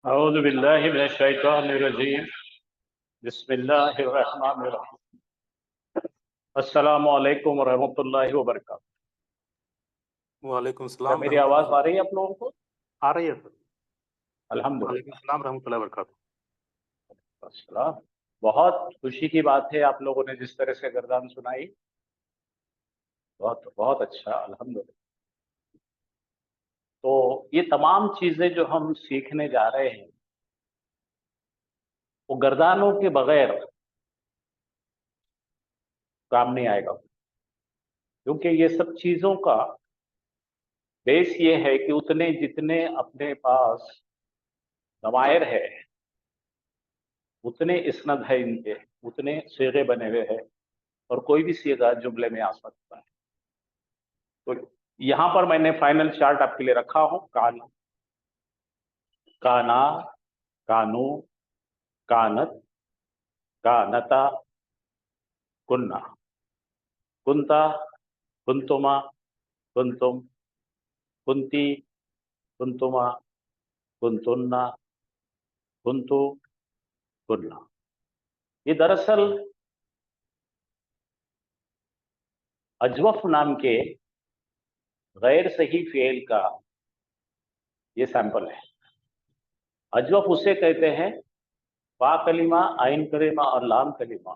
औज़ु बिल्लाहि मिनश शैतानिर रजीम। बिस्मिल्लाहिर रहमानिर रहीम। अस्सलामु अलैकुम व रहमतुल्लाहि व बरकातहू। वालेकुम क्या सलाम मेरी आवाज़ रहमतुल्लाह। आ रही है आप लोगों को? आ रही है सर। वालेकुम अल्हम्दुलिल्लाह। सलाम रहमतुल्लाहि वबरकातुहू। अस्सलाम। बहुत खुशी की बात है आप लोगों ने जिस तरह से गर्दान सुनाई, बहुत बहुत अच्छा, अल्हम्दुलिल्लाह। तो ये तमाम चीज़ें जो हम सीखने जा रहे हैं, वो गर्दानों के बगैर काम नहीं आएगा। क्योंकि ये सब चीज़ों का बेस ये है कि उतने जितने अपने पास ज़माइर है, उतने इस्नद है इनके, उतने सीगे बने हुए हैं और कोई भी सीगा जुमले में आ सकता है। तो यहाँ पर मैंने फाइनल चार्ट आपके लिए रखा हूँ। काना, काना, कानू, कानत, कानता, कुन्ना, कुंता, कुंतुमा, कुंतुम, कुंती, कुंतुमा, कुंतुन्ना, कुंतु, कुन्ना। ये दरअसल अजवफ नाम के गैर सही फेल का ये सैंपल है। अजवफ उसे कहते हैं बा कलिमा, आइन कलिमा और लाम कलिमा,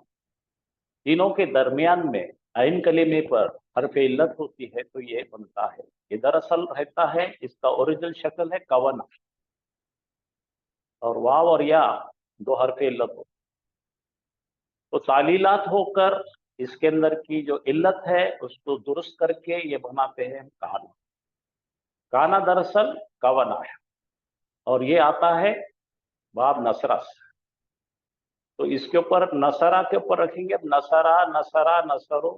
तीनों के दरमियान में आइन कलिमे पर हर्फ इल्लत होती है तो ये बनता है। ये दरअसल रहता है, इसका ओरिजिनल शक्ल है कवना, और वाव और या दो हर्फ इल्लत हो, तो तालीलात होकर इसके अंदर की जो इल्लत है उसको दुरुस्त करके ये बनाते हैं काना। काना दरअसल कवना है और ये आता है बाब नसरा से। तो इसके ऊपर नसरा के ऊपर रखेंगे, अब नसरा, नसरा, नसरो,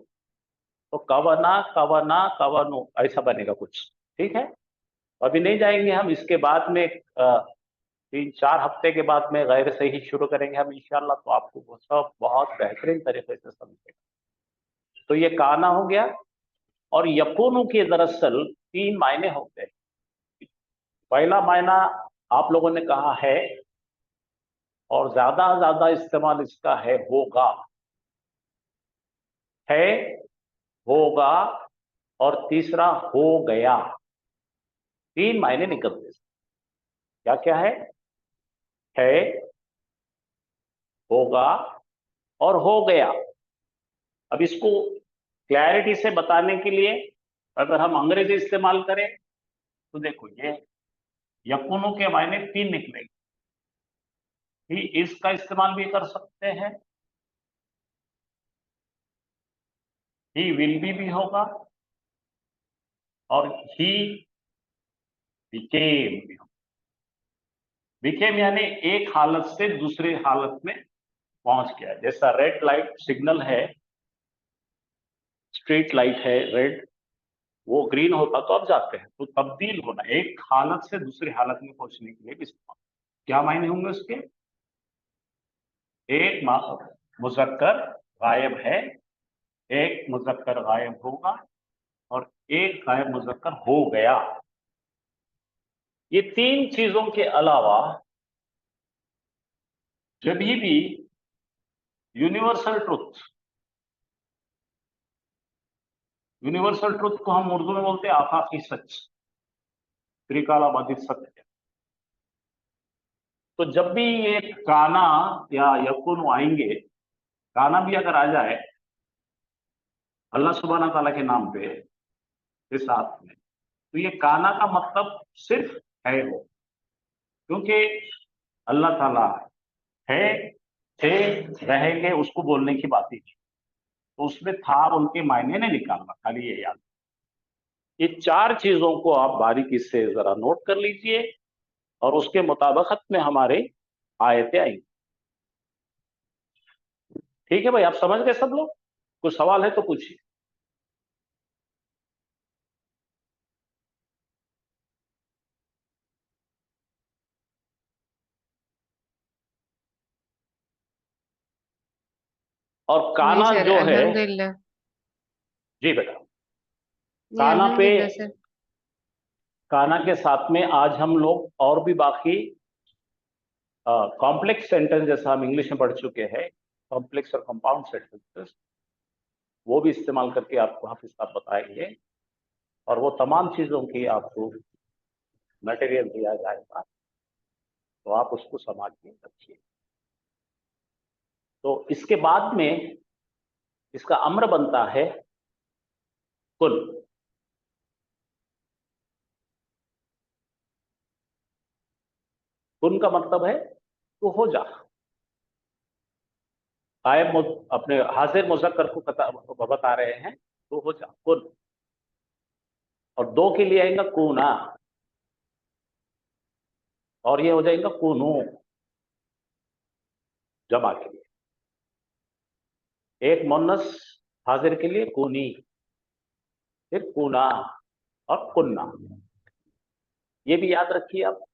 तो कवना, कवना, कवनो, ऐसा बनेगा कुछ। ठीक है, अभी नहीं जाएंगे हम, इसके बाद में 3-4 हफ्ते के बाद में गैर से ही शुरू करेंगे हम इंशाल्लाह, तो आपको वो सब बहुत बेहतरीन तरीके से समझेगा। तो ये काना हो गया। और यकूनु के दरअसल 3 मायने होते हैं। पहला मायना आप लोगों ने कहा है और ज्यादा इस्तेमाल इसका है होगा, है, होगा, और तीसरा हो गया। 3 मायने निकलते हैं। क्या क्या है, होगा और हो गया। अब इसको क्लैरिटी से बताने के लिए अगर हम अंग्रेजी इस्तेमाल करें तो देखो, ये यकुनु के मायने 3 निकलेंगे। ही इसका इस्तेमाल भी कर सकते हैं, ही विल भी होगा, और ही बिकेम भी होगा। बिकेम यानी एक हालत से दूसरी हालत में पहुंच गया। जैसा रेड लाइट सिग्नल है, स्ट्रीट लाइट है रेड, वो ग्रीन होता तो अब जाते हैं, तो तब्दील होना, एक हालत से दूसरी हालत में पहुंचने के लिए भी इस्तेमाल। क्या मायने होंगे उसके? एक मुजक्कर गायब है, एक मुजक्कर गायब होगा, और एक गायब मुजक्कर हो गया। ये 3 चीजों के अलावा जब भी यूनिवर्सल ट्रुथ, यूनिवर्सल ट्रुथ को हम उर्दू में बोलते हैं आफाकी सच, त्रिकालाबाधित सत्य। तो जब भी ये काना या यकुन आएंगे, काना भी अगर आ जाए अल्लाह सुब्हाना ताला के नाम पे के साथ में, तो ये काना का मतलब सिर्फ है हो, क्योंकि अल्लाह ताला है, थे, रहेंगे, उसको बोलने की बात ही नहीं। तो उसमें था उनके मायने नहीं निकालना, खाली ये याद। ये 4 चीजों को आप बारीकी से जरा नोट कर लीजिए और उसके मुताबिकत में हमारे आयतें आएंगी। ठीक है भाई, आप समझ गए सब लोग? कुछ सवाल है तो पूछिए। और जी काना सर, जो है, अल्हम्दुलिल्लाह। जी बेटा, जी काना पे, अल्हम्दुलिल्लाह सर। काना के साथ में आज हम लोग और भी बाकी कॉम्प्लेक्स सेंटेंस जैसा हम इंग्लिश में पढ़ चुके हैं, कॉम्प्लेक्स और कंपाउंड सेंटेंसेस, वो भी इस्तेमाल करके आपको हाफिज साहब बताएंगे, और वो तमाम चीज़ों की आपको मटेरियल दिया जाएगा, तो आप उसको संभाल के रखिए। तो इसके बाद में इसका अम्र बनता है कुल। कुन का मतलब है तो हो जा। कायम अपने हाजिर मुज़क्कर को बता रहे हैं, तो हो जा कुन। और दो के लिए आएगा कूना, और ये हो जाएगा कूनू जमा के लिए। एक मुन्नस हाजिर के लिए कूनी, फिर कूना और कुन्ना। ये भी याद रखिए आप।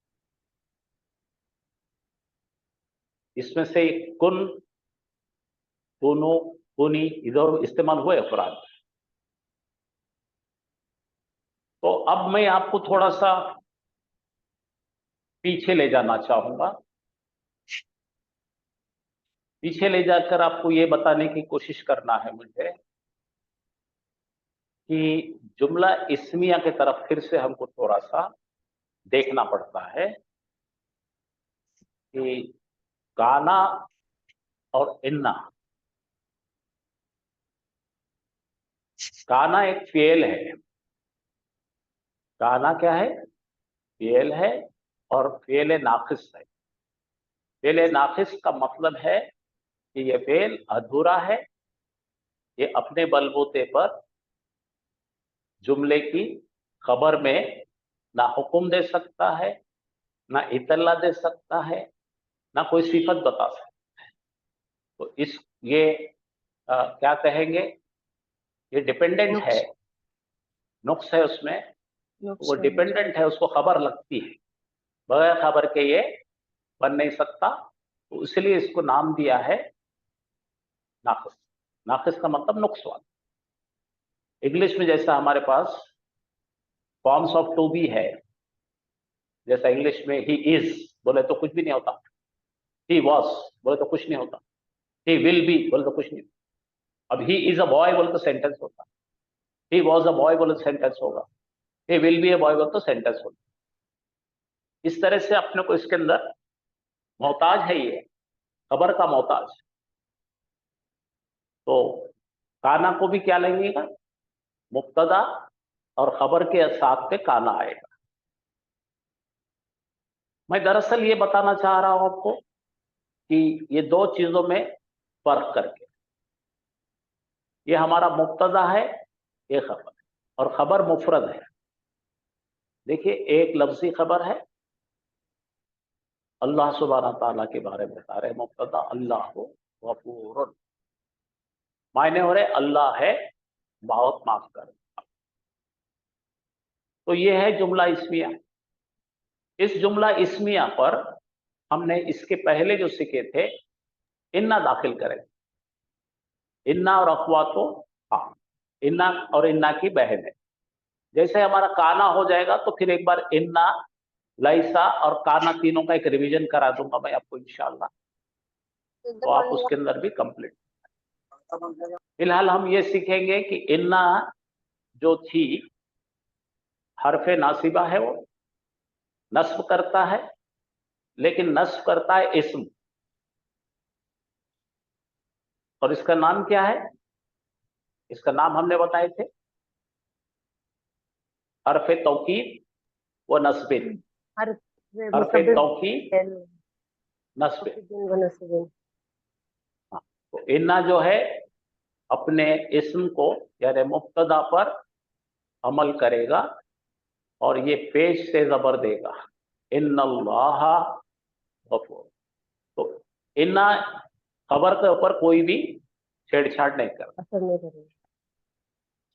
इसमें से कुन, कूनो, कूनी इधर इस्तेमाल हुए अफराद। तो अब मैं आपको थोड़ा सा पीछे ले जाना चाहूंगा। पीछे ले जाकर आपको ये बताने की कोशिश करना है मुझे कि जुमला इस्मिया की तरफ फिर से हमको थोड़ा सा देखना पड़ता है कि काना और इन्ना। काना एक फेल है। काना क्या है? फेल है, और फेल नाकिस है। फेल नाकिस का मतलब है कि ये फेल अधूरा है, ये अपने बलबूते पर जुमले की खबर में ना हुक्म दे सकता है, ना इतला दे सकता है, ना कोई सिफत बता सकता है। तो इस ये क्या कहेंगे, ये डिपेंडेंट है, नुक्स है उसमें, वो डिपेंडेंट है, उसको खबर लगती है, बगैर खबर के ये बन नहीं सकता। तो इसलिए इसको नाम दिया है नाकिस। नाकिस का मतलब नुक्स वाला। इंग्लिश में जैसा हमारे पास फॉर्म्स ऑफ टू बी है, जैसा इंग्लिश में ही इज बोले तो कुछ भी नहीं होता, ही वॉज बोले तो कुछ नहीं होता, ही विल बी बोले तो कुछ नहीं। अब ही इज अ बॉय बोले तो सेंटेंस होता, ही वॉज अ बॉय बोले तो सेंटेंस होगा, he will be a boy बोले तो सेंटेंस होगा। इस तरह से अपने को इसके अंदर मोहताज है, ये खबर का मोहताज। तो काना को भी क्या लगेगा, मुब्तदा और खबर के साथ पे काना आएगा। मैं दरअसल ये बताना चाह रहा हूं आपको कि ये दो चीजों में फर्क करके, ये हमारा मुब्तदा है, ये खबर है, और खबर मुफरद है। देखिए, एक लफ्जी खबर है, अल्लाह सुब्हानहू तआला के बारे में बता रहे, मुब्तदा अल्लाह गफूरुन, मायने हो रहे अल्लाह है बहुत माफ कर। तो ये है जुमला इस्मिया। इस जुमला इस्मिया पर हमने इसके पहले जो सीखे थे, इन्ना दाखिल करें। इन्ना और अखवा तो हाँ, इन्ना और इन्ना की बहन है। जैसे हमारा काना हो जाएगा तो फिर एक बार इन्ना, लाइसा और काना तीनों का एक रिवीजन करा दूंगा मैं आपको इंशाल्लाह, तो आप उसके अंदर भी कंप्लीट। फिलहाल हम ये सीखेंगे कि इन्ना जो थी हरफे नासिबा है, वो नस्ब करता है, लेकिन नस्ब करता है इस्म। और इसका नाम क्या है? इसका नाम हमने बताए थे, हरफे तौकीद व नस्बिन। हरफे तौकीद नस्बिन। हाँ, तो इन्ना जो है अपने इस्म को यानी मुब्तदा पर अमल करेगा, और ये पेश से जबर देगा, इन्नल्लाह गफूर। तो इन्ना खबर के ऊपर कोई भी छेड़छाड़ नहीं करता,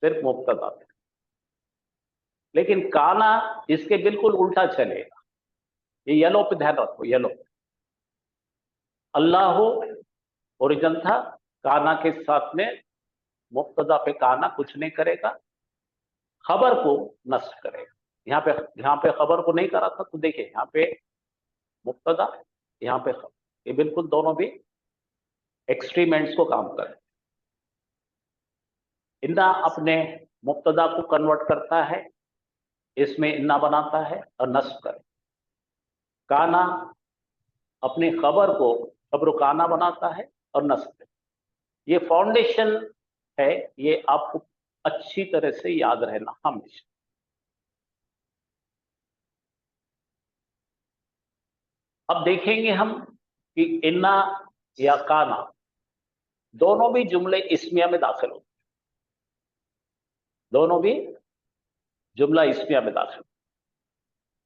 सिर्फ मुब्तदा पे। लेकिन काना इसके बिल्कुल उल्टा चलेगा। ये येलो पे ध्यान रखो, येलो। अल्लाह ओरिजिन था, काना के साथ में मुब्तदा पे काना कुछ नहीं करेगा, खबर को नस्ब करेगा। यहाँ पे खबर को नहीं करा था, तो देखिए यहाँ पे मुब्तदा, यहाँ पे ये बिल्कुल दोनों भी एक्सट्रीम एंड्स को काम करें। इन्ना अपने मुब्तदा को कन्वर्ट करता है, इसमें इन्ना बनाता है और नस्ब करे। काना अपनी खबर को खबर काना बनाता है और नस्ब करे। ये फाउंडेशन है, ये आपको अच्छी तरह से याद रहना हमेशा। अब देखेंगे हम कि इन्ना या काना दोनों भी जुमले इस्मिया में दाखिल होते हैं, दोनों भी जुमला इस्मिया में दाखिल।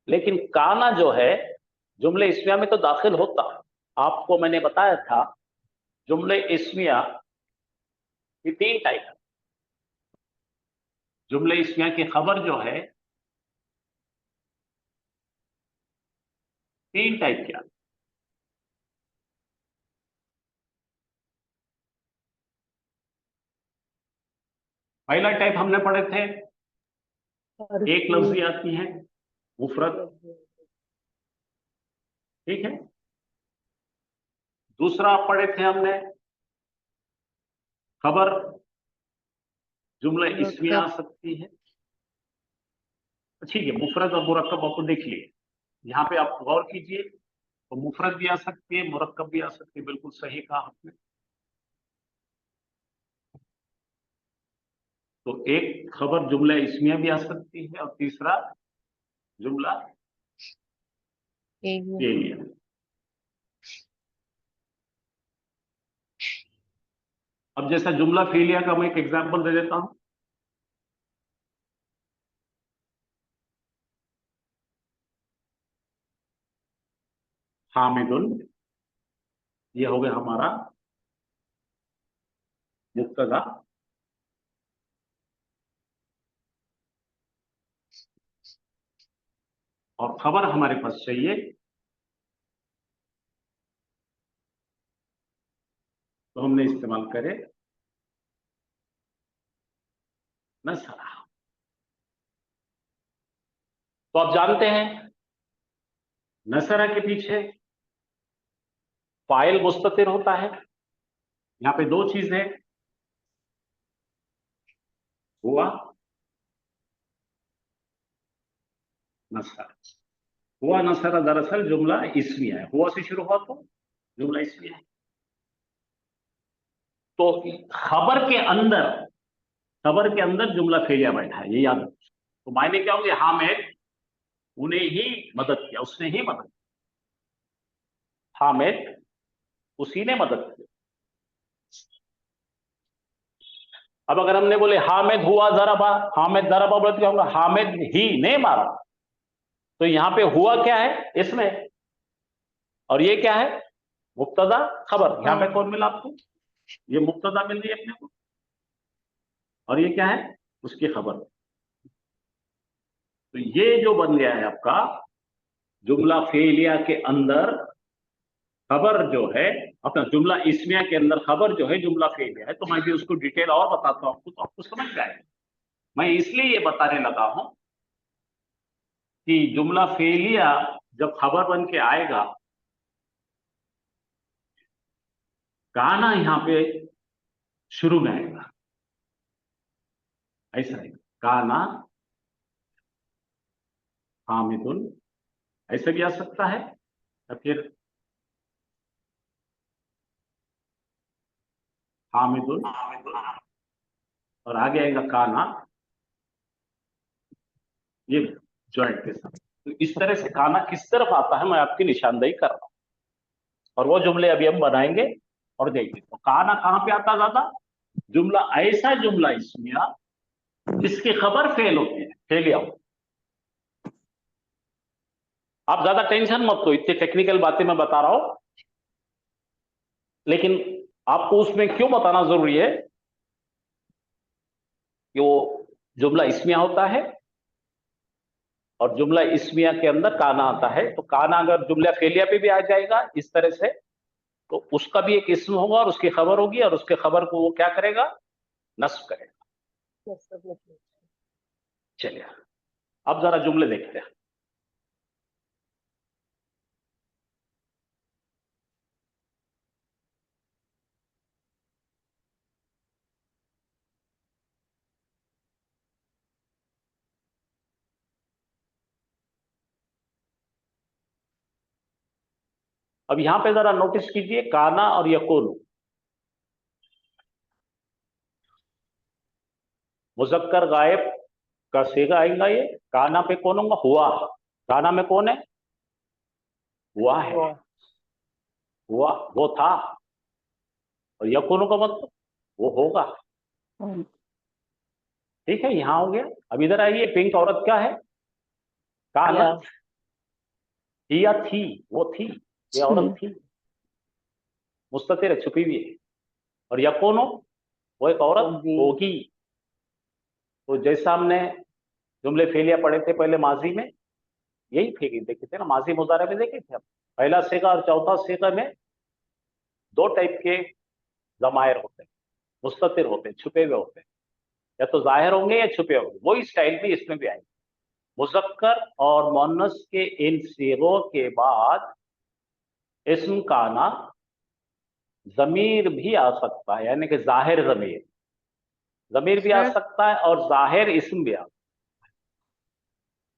लेकिन काना जो है जुमले इस्मिया में तो दाखिल होता, आपको मैंने बताया था जुमले इस्मिया की 3 टाइप है। जुमले इस्मिया की खबर जो है 3 टाइप की। पहला टाइप हमने पढ़े थे, एक लफ्जी आती है मुफरद, ठीक है। दूसरा पढ़े थे हमने खबर जुमला इस्मिया आ सकती है, ठीक है। मुफरद और मुरक्कब आपको देख लिए, यहाँ पे आप गौर कीजिए, तो मुफरद भी आ सकती है, मुरक्कब भी आ सकती है, बिल्कुल सही कहा आपने। तो एक खबर जुमला इस्मिया भी आ सकती है और तीसरा जुमला फेलिया। अब जैसा जुमला फेलिया का मैं एक एग्जांपल दे देता हूं। हामिदुल, ये हो गया हमारा मुब्तदा, और खबर हमारे पास चाहिए, तो हमने इस्तेमाल करे नसरा। तो आप जानते हैं नसरा के पीछे फाइल मुस्ततिर होता है। यहां पे 2 चीजें हुआ नसरा। हुआ नसरा दरअसल जुमला इस्मिया है, हुआ से शुरू हुआ तो जुमला इस्मिया है। तो खबर के अंदर जुमला फेलिया बैठा है, ये याद रखो। तो मायने क्या होंगे, हामिद उन्हें ही मदद किया, उसने ही मदद किया, हामिद उसी ने मदद की। अब अगर हमने बोले हामिद हुआ जराबा, हामिद जराबा बोले तो क्या होगा, हामिद ही ने मारा। तो यहां पे हुआ क्या है इसमें, और ये क्या है मुब्तदा खबर। यहां पे कौन मिला आपको, ये मुब्तदा मिल रही है अपने को, और ये क्या है उसकी खबर। तो ये जो बन गया है आपका जुमला फेलिया के अंदर खबर जो है, अपना जुमला इस्मिया के अंदर खबर जो है जुमला फेलिया है। तो मैं भी उसको डिटेल और बताता हूं आपको, तो आपको समझ जाएगा। मैं इसलिए ये बताने लगा हूं कि जुमला फेलिया जब खबर बन के आएगा, गाना यहां पे शुरू में आएगा, ऐसा है गाना हामिदुल, ऐसे भी आ सकता है, या फिर हामिदुल और आगे आएगा काना, ये जॉइंट के साथ। तो इस तरह से काना किस तरफ आता है मैं आपकी निशानदेही कर रहा हूं, और वो जुमले अभी हम बनाएंगे और देखेंगे। तो काना कहां पे आता ज्यादा, जुमला ऐसा जुमला इस्मिया जिसकी खबर फेल होती है, फेलिया हो। आप ज्यादा टेंशन मत लो, इतनी टेक्निकल बातें मैं बता रहा हूं, लेकिन आपको उसमें क्यों बताना जरूरी है कि वो जुमला इस्मिया होता है और जुमला इस्मिया के अंदर काना आता है। तो काना अगर जुमला फेलिया पे भी आ जाएगा इस तरह से, तो उसका भी एक इस्म होगा और उसकी खबर होगी, और उसके खबर को वो क्या करेगा, नस्ब करेगा। चलिए अब जरा जुमले देखते हैं। अब यहां पे जरा नोटिस कीजिए, काना और यकून, मुजक्कर गायब का सीगा आएगा ये। काना पे कौन होगा? हुआ। काना में कौन है? हुआ है, हुआ, वो था। और यकून का मतलब वो होगा। ठीक है, यहां हो गया। अब इधर आइए, पिंक औरत क्या है? कानत। हिया थी, वो थी, ये औरत थी, मुस्ततिर है, छुपी हुई है। और यकूनो, वो एक औरत होगी। तो जैसा हमने जुमले फेलिया पढ़े थे पहले माजी में, यही फेंकी देखे थे ना, माजी मुजारे में देखे थे हम। पहला सीगा और चौथा सीगा में दो टाइप के जमायर होते हैं, मुस्ततिर होते हैं, छुपे हुए होते हैं। या तो जाहिर होंगे या छुपे होंगे। वही स्टाइल भी इसमें भी आएगी। मुजक्कर और मुअन्नस के इन सीगों के बाद इस्म का आना, जमीर भी आ सकता है, यानी कि जाहिर जमीर, जमीर भी आ सकता है और जाहिर इस्म भी आ सकता है।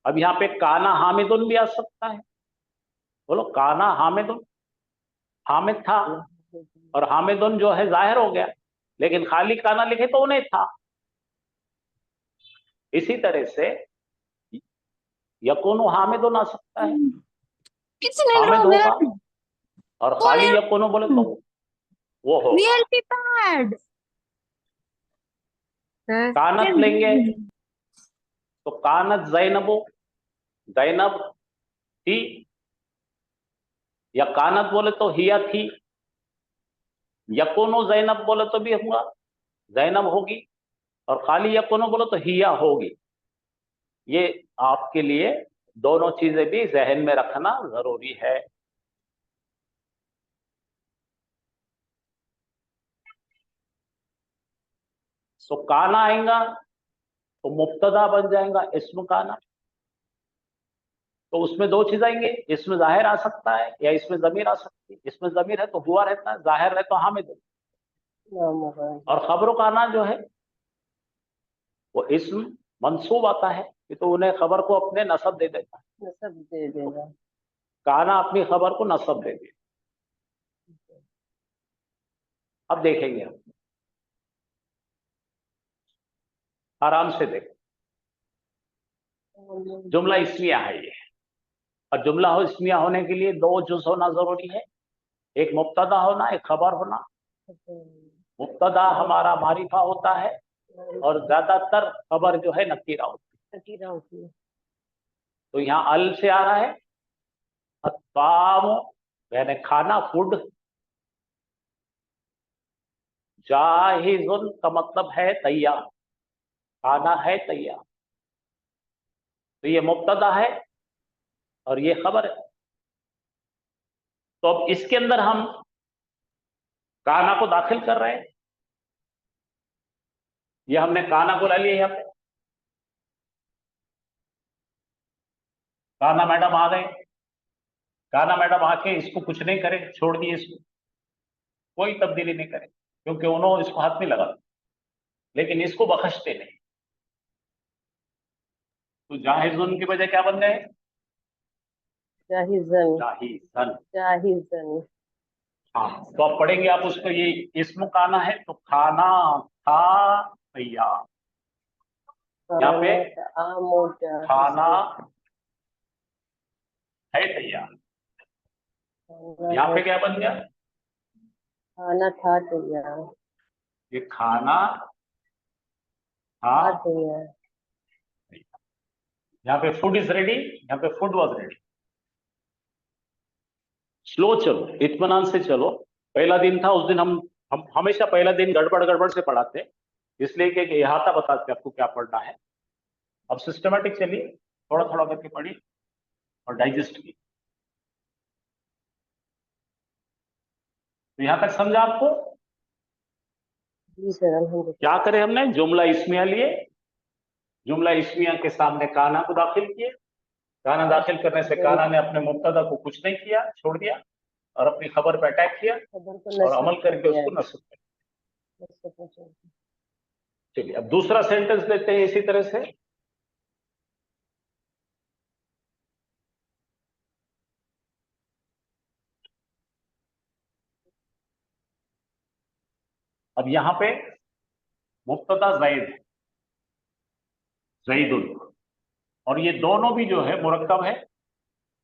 अब यहाँ पे काना हामिदुन भी आ सकता है। बोलो, काना हामिदुन, हामिद था, और हामिदुन जो है जाहिर हो गया, लेकिन खाली काना लिखे तो उन्हें था। इसी तरह से यकूनु हामिदुन आ सकता है, हामिद होगा, और खाली यकूनु बोले तो वो होगा। पैड कानत लेंगे तो कानत जैनबो, जैनब थी। या कानत बोले तो हिया थी। यकूनो जैनब बोले तो भी हुआ, जैनब होगी। और खाली यकूनो बोले तो हिया होगी। ये आपके लिए दोनों चीजें भी जहन में रखना जरूरी है। तो काना आएगा तो मुब्तदा बन जाएगा इस्म काना। तो उसमें दो चीज आएंगे, इसमें जाहिर आ सकता है या इसमें जमीर आ सकती है। इसमें जमीर है तो हुआ रहता है, जाहिर है तो हामिद। और खबरों का आना जो है वो इस्म मंसूब आता है, कि तो उन्हें खबर को अपने नसब दे देता है। नसब दे देगा। काना अपनी खबर को नसब दे दिया। अब देखेंगे हम, आराम से देखो। जुमला इस्मिया है ये। और जुमला हो इस्मिया होने के लिए दो जुज होना जरूरी है, एक मुब्तदा होना, एक खबर होना। मुब्तदा हमारा मारिफा होता है और ज्यादातर खबर जो है नकीरा होती है। तो यहाँ अल से आ रहा है अत्ताम, यानी खाना, फूड। जाहिजुन का मतलब है तैयार, खाना है तैयार। तो ये मुब्तदा है और ये खबर है। तो अब इसके अंदर हम काना को दाखिल कर रहे हैं। ये हमने काना को ला लिया यहाँ पे। काना मैडम आ गए। काना मैडम आके इसको कुछ नहीं करे, छोड़ दिए इसको, कोई तब्दीली नहीं करे, क्योंकि उन्होंने इसको हाथ नहीं लगा। लेकिन इसको बख्शते नहीं। तो जाहिजुन की वजह क्या बन गए? जाहिजन। जाहिजन। जाहिजन। हाँ, तो आप पढ़ेंगे आप उसको, ये इस्म काना है तो खाना था तैयार। यहाँ पे खाना है तैयार। यहाँ पे क्या बन गया? खाना था तैयार। ये खाना था तैयार। यहाँ पे फूड इज रेडी, यहाँ पे फूड वॉज रेडी। स्लो चलो, इत्मीनान से चलो। पहला दिन था, उस दिन हम हमेशा पहला दिन गड़बड़ गड़बड़ से पढ़ाते हैं, इसलिए कि इहाता बताते आपको क्या पढ़ना है। अब सिस्टमेटिक चलिए, थोड़ा थोड़ा करके पढ़िए और डाइजेस्ट कीजिए। तो यहां तक समझा आपको? जी सर, क्या करें हमने? जुमला इस्मिया लिए, जुमला इस्मिया के सामने काना को दाखिल किए। काना दाखिल करने से काना ने अपने मुब्तदा को कुछ नहीं किया, छोड़ दिया, और अपनी खबर पर अटैक किया और अमल करके उसको नस्ब कर। चलिए अब दूसरा सेंटेंस लेते हैं इसी तरह से। अब यहाँ पे मुब्तदा ज़ैद है, ज़ैदुल, और ये दोनों भी जो है मुरक्कब है।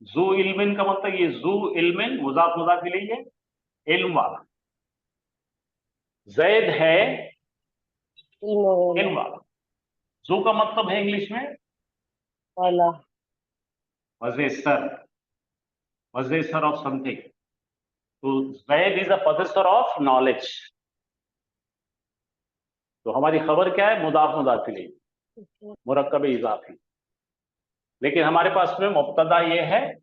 जू इल्मिन का मतलब ये जू इल्मिन मुजाफ मुजाफ इलैहि है, इल्म वाला। ज़ैद है इल्म वाला। जू का मतलब है इंग्लिश में वाला। possessor of something. तो Zaid is a possessor of knowledge. तो हमारी खबर क्या है? मुदाफ मुदाफ इलैहि, मुरक्कब इजाफी। लेकिन हमारे पास में मुब्तदा ये है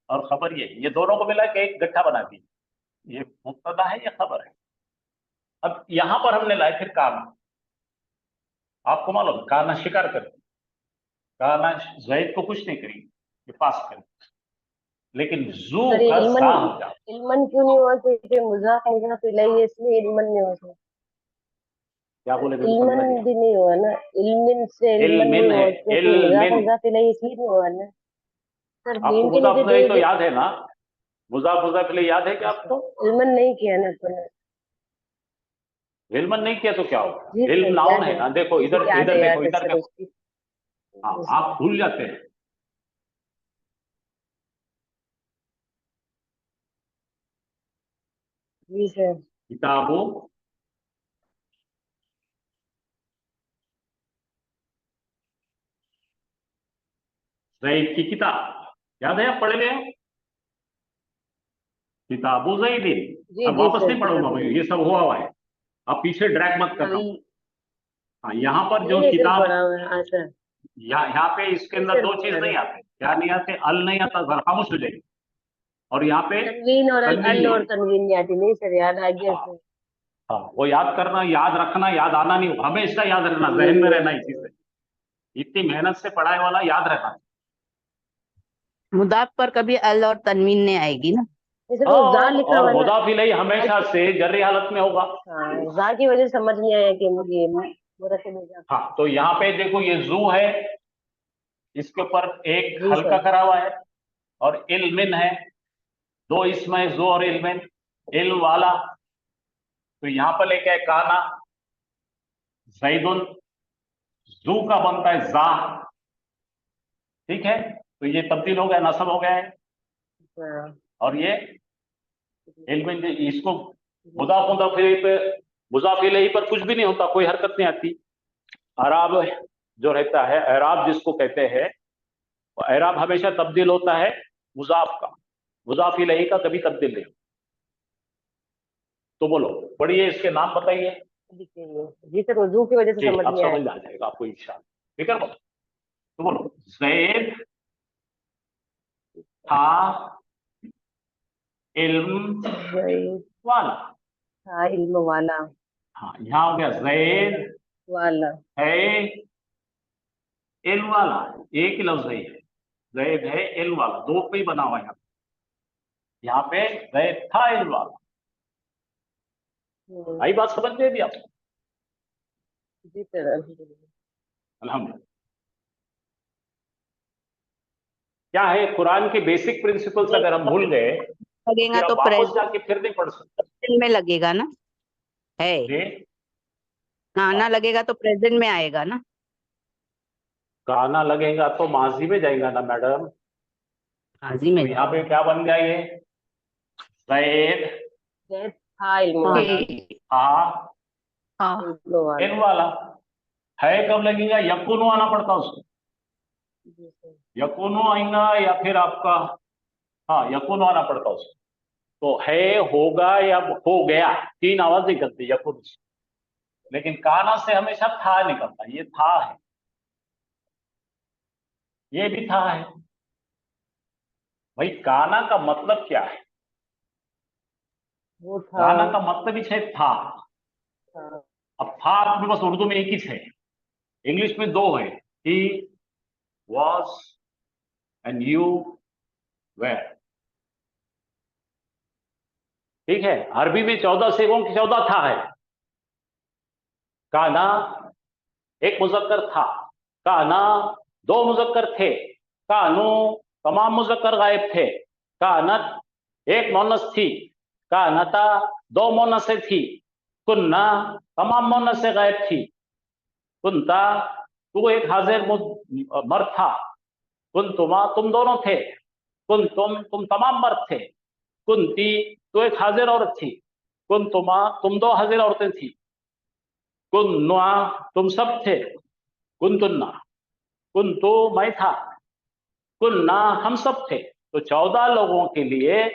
और खबर ये दोनों को मिला के एक गट्ठा बना दी। ये मुब्तदा है, ये खबर है। अब यहां पर हमने लाए फिर काना। आपको मालूम काना शिकार करती, काना ज़ैद को कुछ नहीं करी, ये पास करें, लेकिन जू सर, ये का सा हो जाता। इल्मन क्यों नहीं हुआ? क्योंकि मुजाफ मुजाफ इलैहि, इसलिए इल्मन नहीं हुआ सर। क्या बोले? इल्मन भी नहीं हुआ ना, इल्मिन से इल्मन नहीं इल्मिन हुआ है, क्योंकि मुजाफ इल्मिन। मुजाफ इलैहि इसलिए नहीं हुआ ना सर। आपको मीम के मुजाफ नीचे इलैहि तो दे याद है ना? मुजाफ मुजाफ इलैहि याद है क्या आपको? इल्मन नहीं किया ना अपने। इल्मन नहीं किया तो क्या होगा? जी इल्म सर, नाउन याद है ना। देखो जी, इधर याद इधर है, देखो, याद है इधर सर देखो। उसकी। हाँ, जी सर। आप भूल जाते हैं। जी सर। किताबों ज़ैद की किताब याद है? आप पढ़े हुए हैं किताबों ज़ैदिन। जी अब जी वापस सर, नहीं पढ़ूंगा मैं, ये सब हुआ हुआ है। आप पीछे ड्रैग मत करना। नहीं हाँ, यहाँ पर जो नहीं सर, किताब, पढ़ा हुआ है। हाँ सर। यहाँ पे इसके नहीं अंदर सर, दो चीज पढ़ा नहीं है। आते। क्या नहीं आते? अल नहीं आता, जर खामोश हो जाएगी। और यहाँ पे तनवीन और तनवीन अल नहीं और है। तनवीन नहीं आती। नहीं सर, याद आ गया हाँ सर। हाँ, वो याद करना, याद रखना, याद आना नहीं, हमेशा याद रखना, जहन तनवीन में नहीं रहना। आती इसी सर। से इतनी मेहनत से पढ़ाई वाला याद रखना। मुदाफ पर कभी अल और तनवीन नहीं आएगी ना। नहीं सर, हाँ, वो जा लिखा और हुआ ना। मुदाफ इलैहि हमेशा से जर्री हालत में होगा। हाँ, जा की वजह से समझ नहीं आया कि मुझे मुरक्कब इजाफी। हाँ, तो यहाँ पे देखो ये जू है, इसके ऊपर एक जी हल्का सर। करा हुआ है, और इल्मिन है, दो इसमें जू और इल्मिन, इल्म वाला। तो यहाँ पर लेके है काना ज़ैदुन, जू का बनता है जा। ठीक है, तो ये तब्दील हो गया, नस्ब हो गया है। हाँ। और ये इल्मिन, इसको मुदाफ मुदाफ इलैहि पे, मुजाफ इलैहि पर कुछ भी नहीं होता, कोई हरकत नहीं आती। अराब जो रहता है, एराब जिसको कहते हैं, वो एराब हमेशा तब्दील होता है मुजाफ का, मुजाफ इलैहि का कभी तब्दील नहीं। तो बोलो, पढ़िए, इसके नाम बताइए। जी सर, वजू की वजह से जी, समझ अब नहीं आया। समझ आ जाएगा आपको इंशाअल्लाह। ठीक है, बोलो। तो बोलो, ज़ैद था इल्म ज़ैद वाला। था इल्म वाला। हाँ, यहाँ हो गया ज़ैद वाला। है इल्म वाला, एक ही लफ्ज है। ज़ैद है इल्म वाला, दो पे ही बना हुआ है। यहाँ पे ज़ैद था इल्म वाला। आई बात समझ में भी आपको? जी सर, अल्हम्दुलिल्लाह। अल्हम्दुलिल्लाह। क्या है, कुरान के बेसिक प्रिंसिपल्स अगर हम भूल गए तो लगेगा फिर तो आप वापस प्रेजेंट जाके फिर नहीं पढ़ सकते। में लगेगा ना। है जी, गाना लगेगा तो प्रेजेंट में आएगा ना। गाना लगेगा तो माजी में जाएगा ना मैडम। हाजी तो में यहाँ पे क्या बन गया? ये ज़ैद ज़ैद था इल्म वाला। था हाँ। इल्म वाला। इल्म वाला। है कब लगेगा? यकून आना पड़ता उसको। जी सर। यकून आएगा या फिर आपका, हाँ, यकून आना पड़ता उसको। तो है, होगा या हो गया, तीन आवाज निकलती यकून से। लेकिन काना से हमेशा था निकलता। ये था है, ये भी था है। भाई, काना का मतलब क्या है? वो था। काना का मतलब ही है था। था। अब था आपके पास उर्दू में एक ही है, इंग्लिश में दो है, he was and you were. ठीक है, अरबी में 14 से 14 था है। काना एक मुजक्कर था, काना दो मुजक्कर थे, कानू तमाम मुजक्कर गायब थे, कानत एक मोनस थी, कानता दो मोनसें थी, कुन्ना तमाम मौन से गायब थी। कुंता तू एक हाजिर मर्द था। कुंतुमा तुम दोनों थे। तुम तमाम मर्द थे। कुंती तू एक हाजिर औरत थी। कुंतुमा तुम दो हाजिर औरतें थी। कुन्ना तुम सब थे। कुंतुन्ना कुंतु मैं था। कुन्ना हम सब थे। तो 14 लोगों के लिए,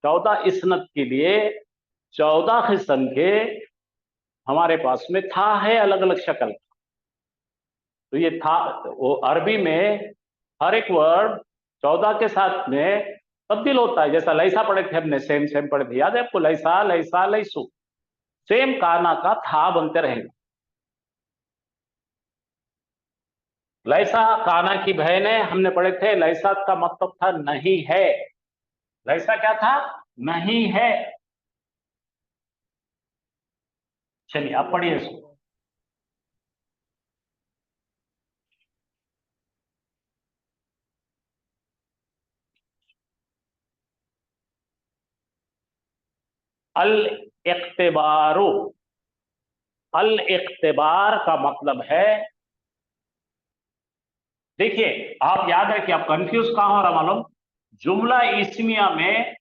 14 इसनत के लिए 14 किस्म के हमारे पास में था है अलग अलग शक्ल। तो ये था, वो अरबी में हर एक वर्ड 14 के साथ में तब्दील होता है। जैसा लैसा पढ़े थे हमने, सेम पढ़े थे, याद है आपको? लैसा लैसा लैसु, सेम काना का था बनते रहेगा। लैसा काना की बहन है, हमने पढ़े थे। लैसा का मतलब था नहीं है। लैसा क्या था? नहीं है। चलिए आप पढ़िए इसको। अल इख्तिबारो, अल इख्तिबार का मतलब है, देखिए आप याद रखिए, आप कंफ्यूज कहां हो रहा मालूम? जुमला इस्मिया में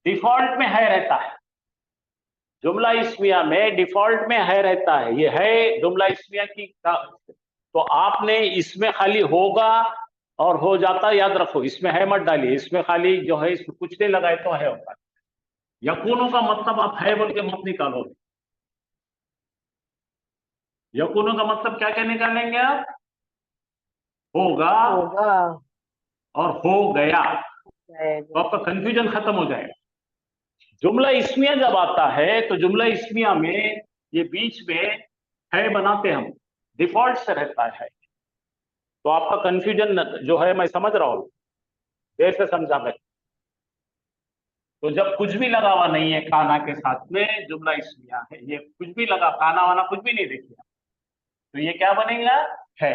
डिफॉल्ट में है रहता है। जुमला इस्मिया में डिफॉल्ट में है रहता है। ये है जुमला इस्मिया की तो आपने इसमें खाली होगा और हो जाता याद रखो, इसमें है मत डालिए। इसमें खाली जो है, इसमें कुछ नहीं लगाए तो है होगा। यकूनों का मतलब आप है बोल के मत निकालोगे। यकूनों का मतलब क्या क्या निकालेंगे आप? होगा होगा और हो गया। तो जाएगा। आपका कंफ्यूजन खत्म हो जाएगा। जुमला इस्मिया जब आता है तो जुमला इस्मिया में ये बीच में है बनाते हम, डिफॉल्ट से रहता है। तो आपका कंफ्यूजन जो है मैं समझ रहा हूं, देर से समझा मैं। तो जब कुछ भी लगा हुआ नहीं है काना के साथ में, जुमला इस्मिया है। ये कुछ भी लगा, काना वाना कुछ भी नहीं देखिए, तो ये क्या बनेगा? है।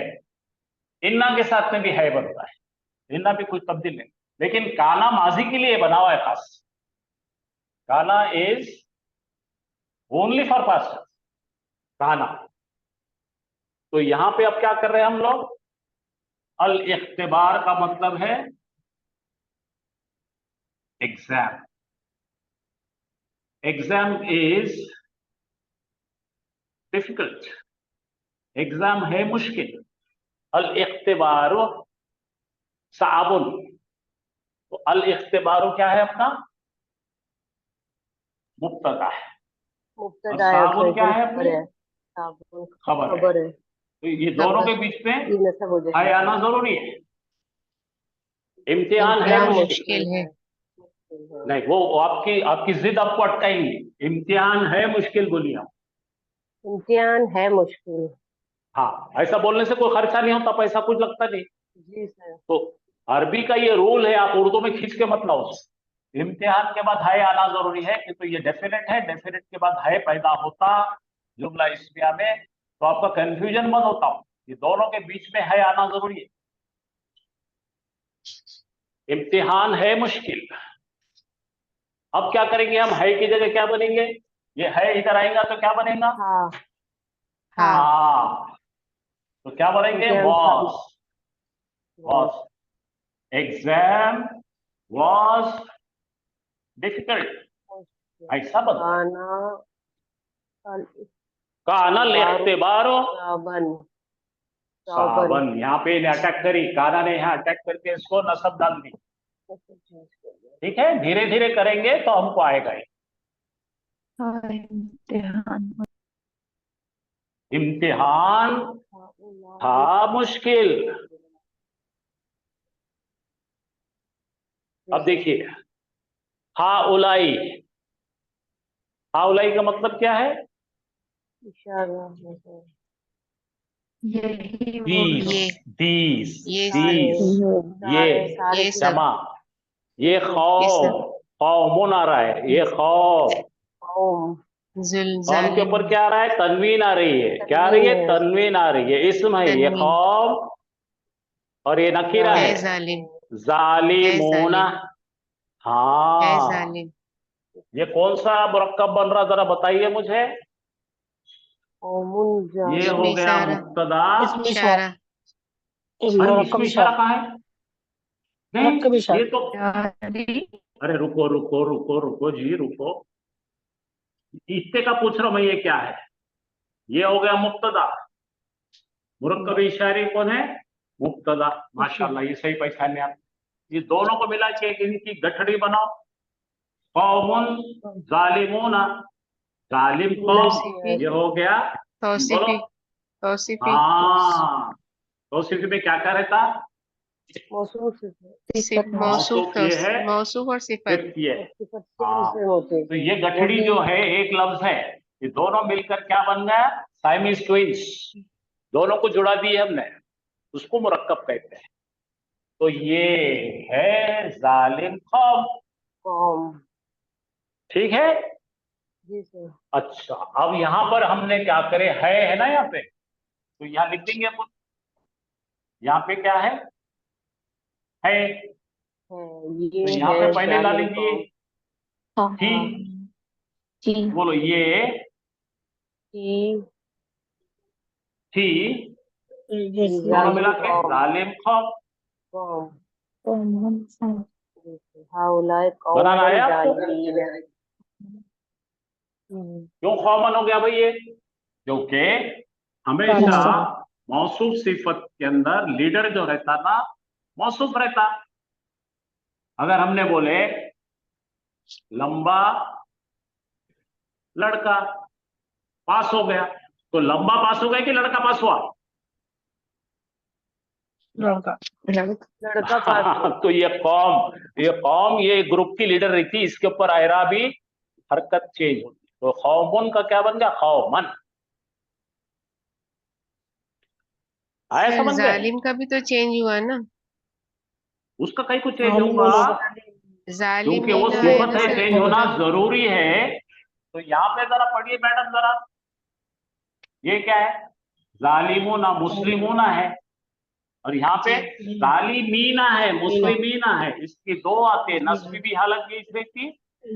इन्ना के साथ में भी है बनता है, इन्ना भी कुछ तब्दील नहीं। लेकिन काना माजी के लिए बना हुआ है खास। काना इज ओनली फॉर पास्ट काना। तो यहां पे अब क्या कर रहे हैं हम लोग? अल इख्तिबार का मतलब है exam. Exam is difficult. Exam है मुश्किल। अल इख्तिबार साबुन। तो अल इख्तिबार क्या है अपना? मुब्तदा है। और मुब्तदा है, साबुन क्या प्रेजेंट है खबर अपनी? है। साबुन खबर है। खबर है। तो ये दोनों खबर। के बीच में ये नसब हो है जाएगा। आना जरूरी है। इम्तिहान है इम्तिहान मुश्किल। मुश्किल है। मुश्किल है। नहीं, वो आपकी आपकी जिद आपको अटकाएंगी। इम्तिहान है मुश्किल बोलिए आप। इम्तिहान है मुश्किल। हाँ, ऐसा बोलने से कोई खर्चा नहीं होता, पैसा कुछ लगता नहीं। जी सर। तो अरबी का ये रूल है, आप उर्दू में खींच के मत लाओ। इम्तिहान के बाद है आना जरूरी है, कि तो ये डेफिनेट है। डेफिनेट के बाद है पैदा होता जुमला इस्मिया में, तो आपका कंफ्यूजन मत होता हो। ये दोनों के बीच में है आना जरूरी है। इम्तिहान है मुश्किल। अब क्या करेंगे हम? है की जगह क्या बनेंगे? ये है इधर आएगा तो क्या बनेगा? हाँ हाँ। हाँ। हाँ। तो क्या बनेंगे? इम्तिहान था। Was. Was. Exam was difficult. ऐसा बन खाना कानल इख्तिबारो साबन। साबन। सावन। यहाँ पे अटैक करी, काना ने यहाँ अटैक करके इसको नसब डाल दी। ठीक है, धीरे धीरे करेंगे तो हमको आएगा ये। इम्तिहान था मुश्किल। अब देखिए, हाउलाई। हाउलाई का मतलब क्या है? इशारा। यही वो दीस। ये दीस। ये दीस। ये सारे ये के सब जमा। ये ये खौम। सब खौमुन आ रहा है, ये खौम। कौम। खौम के ऊपर क्या आ रहा है? तनवीन आ रही है। क्या आ रही है? तनवीन है। तनवीन आ रही है। इसम है ये तनवीन खौम, और ये नकीरा है है जालिम है जालिमूना। जालिम है हाँ, जालिम। ये कौन सा मुरक्कब बन रहा, जरा बताइए मुझे। कौमुन ये हो इसमें गया इशारा। मुब्तदा। इसमें इशारा। अरे इसमें इशारा कहाँ है? नहीं, मुरक्कब इशारा। ये तो, अरे रुको रुको रुको रुको जी रुको, इतने का पूछ रहा हूं मैं, ये क्या है? ये हो गया मुब्तदा। मुरक्कब इशारे कौन है? मुब्तदा। माशाल्लाह, ये सही पहचाने आप। ये दोनों को मिला के इनकी गठड़ी बनाओ। कौमुन जालिमूना, जालिम कौम, ये हो गया। तौसीफी। बोलो। तौसीफी। हाँ, तौसीफ में क्या क्या रहता? मौसूफ मौसूफ ये है, मौसूफ और सिफत। सिर्फ ये है। सिफत सेम से होते। तो ये गठड़ी जो है एक लफ्ज है, ये दोनों मिलकर क्या बन गया? Siamese twins. दोनों को जुड़ा दिए हमने, उसको मुरक्कब कहते हैं। तो ये है जालिम कौम। कौम। ठीक है। जी सर। अच्छा, अब यहाँ पर हमने क्या करे, है ना यहाँ पे, तो यहाँ लिख देंगे अपन। यहाँ पे क्या है? तो ये यहाँ पे है पहले ला जालिम लीजिए कौम। थी। बोलो ये थी, दोनों मिला के जालिम कौम। हाउलाए बनाना है कौम आपको? जालिमीन। क्यों कॉमन हो गया भाई ये? क्योंकि हमेशा मौसूफ सिफत के अंदर लीडर जो रहता ना, मौसूफ रहता। अगर हमने बोले लंबा लड़का पास हो गया, तो लंबा पास हो गया कि लड़का पास हुआ? लड़का। लड़का पास। तो ये कौम ये ग्रुप की लीडर रहती, इसके ऊपर आयरा भी हरकत चेंज होती। तो खौमुन का क्या बन गया? खौमन। आया सर, समझ गए? जालिम का भी तो चेंज हुआ ना। उसका कहीं कुछ चेंज होगा, जालिम क्योंकि वो नहीं आया सिफत ना है, सर। चेंज होना जरूरी है। तो यहाँ पे जरा पढ़िए मैडम जरा, ये क्या है? जालिमूना, मुस्लिमूना है, और यहाँ पे जालिमीना है, मुस्लिमीना है। इसकी दो आते, नस्बी भी हालत की रहती,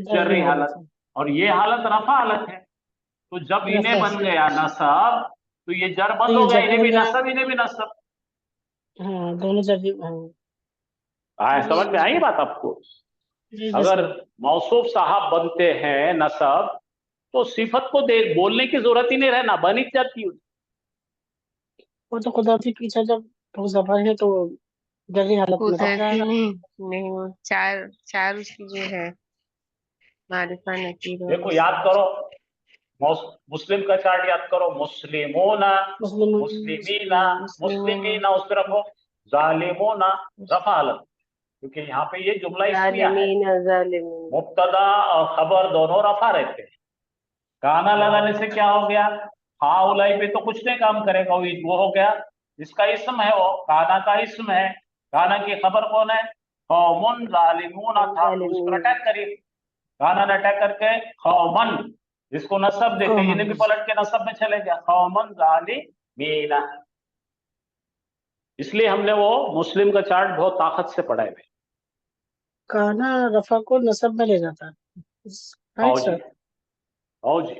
जर्री हालत, और ये हालत रफा हालत है। तो जब इन्हें बन गया नसब, तो ये जर बंद हो गया, इन्हें भी नसब, इन्हें भी नसब। हाँ, दोनों जगह। समझ में आई बात आपको? अगर मौसूफ साहब बनते हैं नसब, तो सिफत को देख बोलने की जरूरत ही नहीं रहना, बन ही जाती है। वो तो खुदा से पीछा जब वो सफर है तो जल्दी हालत में उधर जाएगा। नहीं वो चार उसकी जो है मारिफा नकीर और देखो याद करो, मुस्लिम का चार्ट याद करो। मुस्लिमोना, मुस्लिमीना, मुस्लिमीना उस पर रखो, जालिमोना रफा हालत, क्योंकि यहाँ पे ये जुमला इस्मिया है। मुब्तदा और खबर दोनों रफा रहते हैं। काना लगाने से क्या हो गया? हाउलाई पे तो कुछ नहीं काम करेगा, वो हो गया, जिसका इस्म है वो काना का इस्म है। काना की खबर कौन है? कौमुन जालिमूना था, तो उस पर अटैक करिए। काना ने अटैक करके कौमन, जिसको नसब देते, इन्हें भी पलट के नसब में चले गया, कौमन जालिमीना। इसलिए हमने वो मुस्लिम का चार्ट बहुत ताकत से पढ़ा है। काना रफा को नसब में ले जाता है। आओ जी, आओ जी।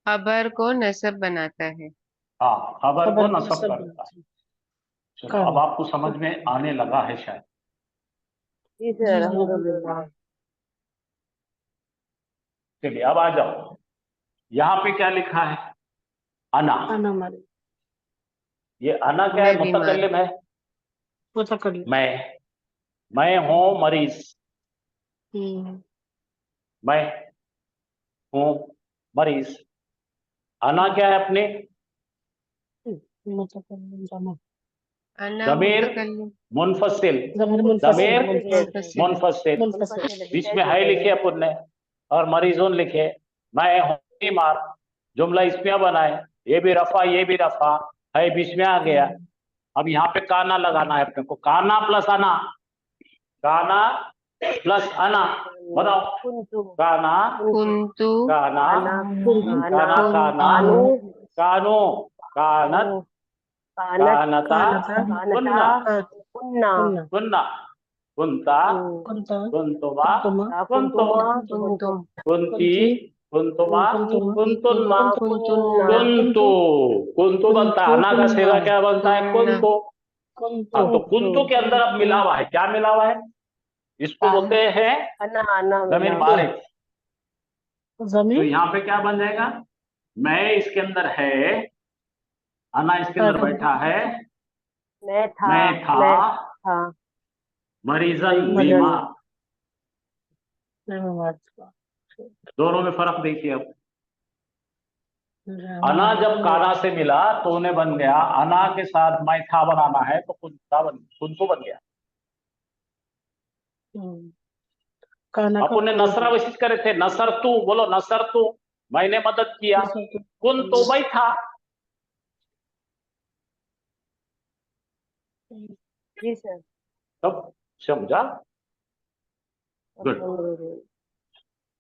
खबर को नसब बनाता है। हाँ, खबर को नसब करता है। चलो, अब आपको समझ में आने लगा है शायद। चलिए अब आ जाओ, यहाँ पे क्या लिखा है? अना। ये अना क्या है? मुतकल्लिम है। मैं हूँ मरीज, मैं हूँ मरीज। अना क्या है अपने? ज़मीर मुनफसिल, ज़मीर मुनफसिल, बीच में है लिखे अपन ने, और मरीजों लिखे। मैं हूँ बीमार, जुमला इस्मिया बनाए, ये भी रफा, ये भी रफा है, बीच में आ गया। अब यहाँ पे काना लगाना है अपने को। काना प्लस अना, काना प्लस अना, बताओ। काना, कुंतु, काना, काना, काना, कानो, कानत, कानता, कुन्ना, कुन्ना, कुंता, कुंतुमा, कुंतुम, कुंती, कुंतुमा, कुंतुन्ना, कुंतुन्ना, कुंतु, कुंतु बनता है, अना का सीधा क्या बनता है? कुंतु। हाँ, तो कुंतु के अंदर अब मिला हुआ है, क्या मिला हुआ है? इसको बोलते हैं अन्ना अन्ना जमीन मिला। बारिश। तो जमीन यहाँ पे क्या बन जाएगा? मैं इसके अंदर है, अना इसके अंदर बैठा है, मैं था, मैं था, मरीजन मरीजन। बीमार। नहीं दोनों में फर्क देखिए अब। अना जब काना से मिला तो उन्हें बन गया, अना के साथ मैं था बनाना है तो कुंतु बन गया। काना का अपन ने नसरा विशिष्ट करे थे, नसर तू, बोलो नसर तू, मैंने मदद किया, कुंतु मैं था। जी सर। तब समझा? गुड।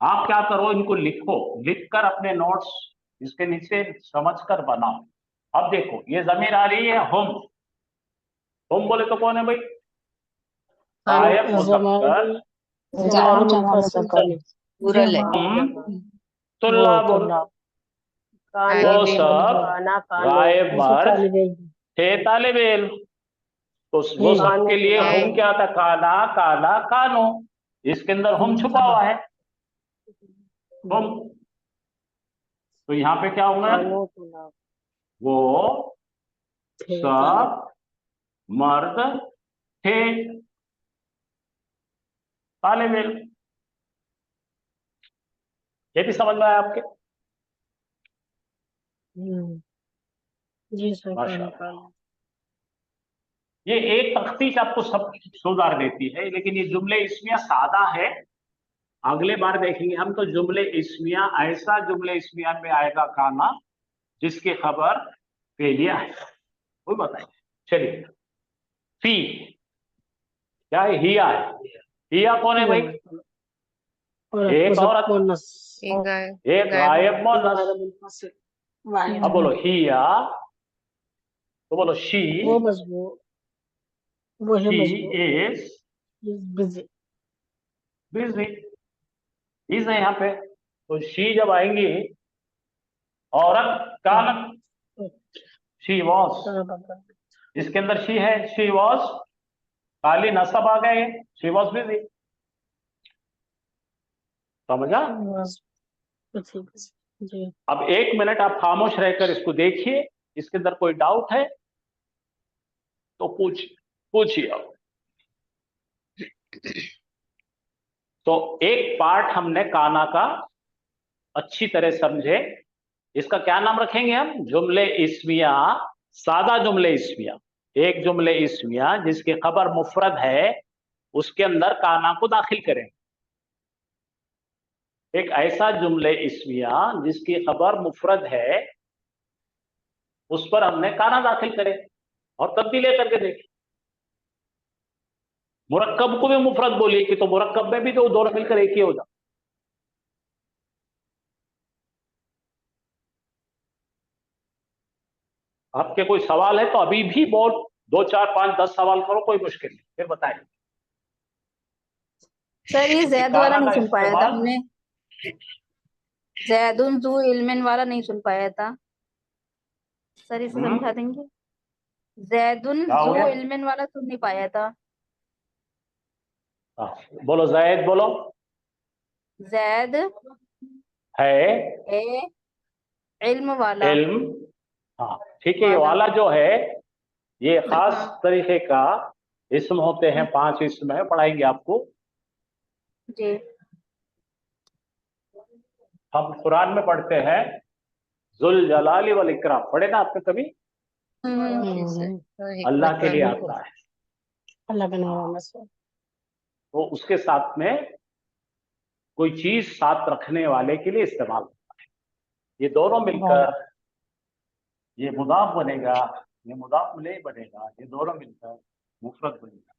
आप क्या करो, इनको लिखो, लिखकर अपने नोट्स इसके नीचे समझकर बनाओ। अब देखो ये जमीर आ रही है हम। हम बोले तो कौन है भाई? गायब मुज़क्कर, प्लूरल है। तुल्लाब, वो सब काना गायब मर्द थे, तालिब इल्म। तो वो सब के लिए हम क्या था? काना, काना, कानो। इसके अंदर हम छुपा हुआ है, हम। तो यहाँ पे क्या होगा? वो सब मर्द थे, तालिब इल्म। ये भी समझ में आया आपके? जी सर। माशाअल्लाह। ये एक तख्तीश आपको सब सुधार देती है, लेकिन ये जुमले इस्मिया सादा है। अगले बार देखेंगे हम तो जुमले इस्मिया, ऐसा जुमले इस्मिया में आएगा काना जिसकी खबर फेलिया है, वो बताएंगे। चलिए, फी क्या है? हिया है। हिया कौन है भाई? एक औरत, एक गायब मोनस। अब बोलो हिया, तो बोलो she, she is busy. Busy. Is है यहाँ पे, तो शी जब आएंगी, औरत कानत, शी वॉज, इसके अंदर शी है, शी वॉज, खाली नसब आ गए, शी वॉज बिजी। समझा? जी। अब 1 मिनट आप खामोश रहकर इसको देखिए, इसके अंदर कोई डाउट है तो पूछिए आप। तो एक पार्ट हमने काना का अच्छी तरह समझे। इसका क्या नाम रखेंगे हम? जुमले इस्मिया, सादा जुमले इस्मिया। एक जुमले इस्मिया जिसकी खबर मुफरद है, उसके अंदर काना को दाखिल करें। एक ऐसा जुमले इस्मिया जिसकी खबर मुफरद है, उस पर हमने काना दाखिल करें और तब्दील करके देखें। मुरक्कब को भी मुफरद बोलिए कि तो मुरक्कब में भी तो दोनों मिलकर एक ही हो जाए। आपके कोई सवाल है तो अभी भी बोल, 2 4 5 10 सवाल करो, कोई मुश्किल नहीं, फिर बताएं। सर ये जैद वाला नहीं सुन पाया था हमने, जैदुन जू इल्मिन वाला नहीं सुन पाया था सर, इसे समझा देंगे? जैदुन क्या हो जू गया? इल्मिन वाला सुन नहीं पाया था। बोलो जैद, बोलो। जैद है इल्म वाला। इल्म, हाँ ठीक है। ये वाला जो है ये खास तरीके का इस्म होते हैं, 5 इस्म है, पढ़ाएंगे आपको। जी। हम कुरान में पढ़ते हैं जुल जलाली वल इकराम, पढ़े ना आपने कभी? अल्लाह के लिए आता है, अल्लाह का नाम है। तो उसके साथ में कोई चीज साथ रखने वाले के लिए इस्तेमाल होता है। ये दोनों मिलकर ये मुदाफ बनेगा, ये मुदाफ इलैह बनेगा, ये दोनों मिलकर मुफरद बनेगा।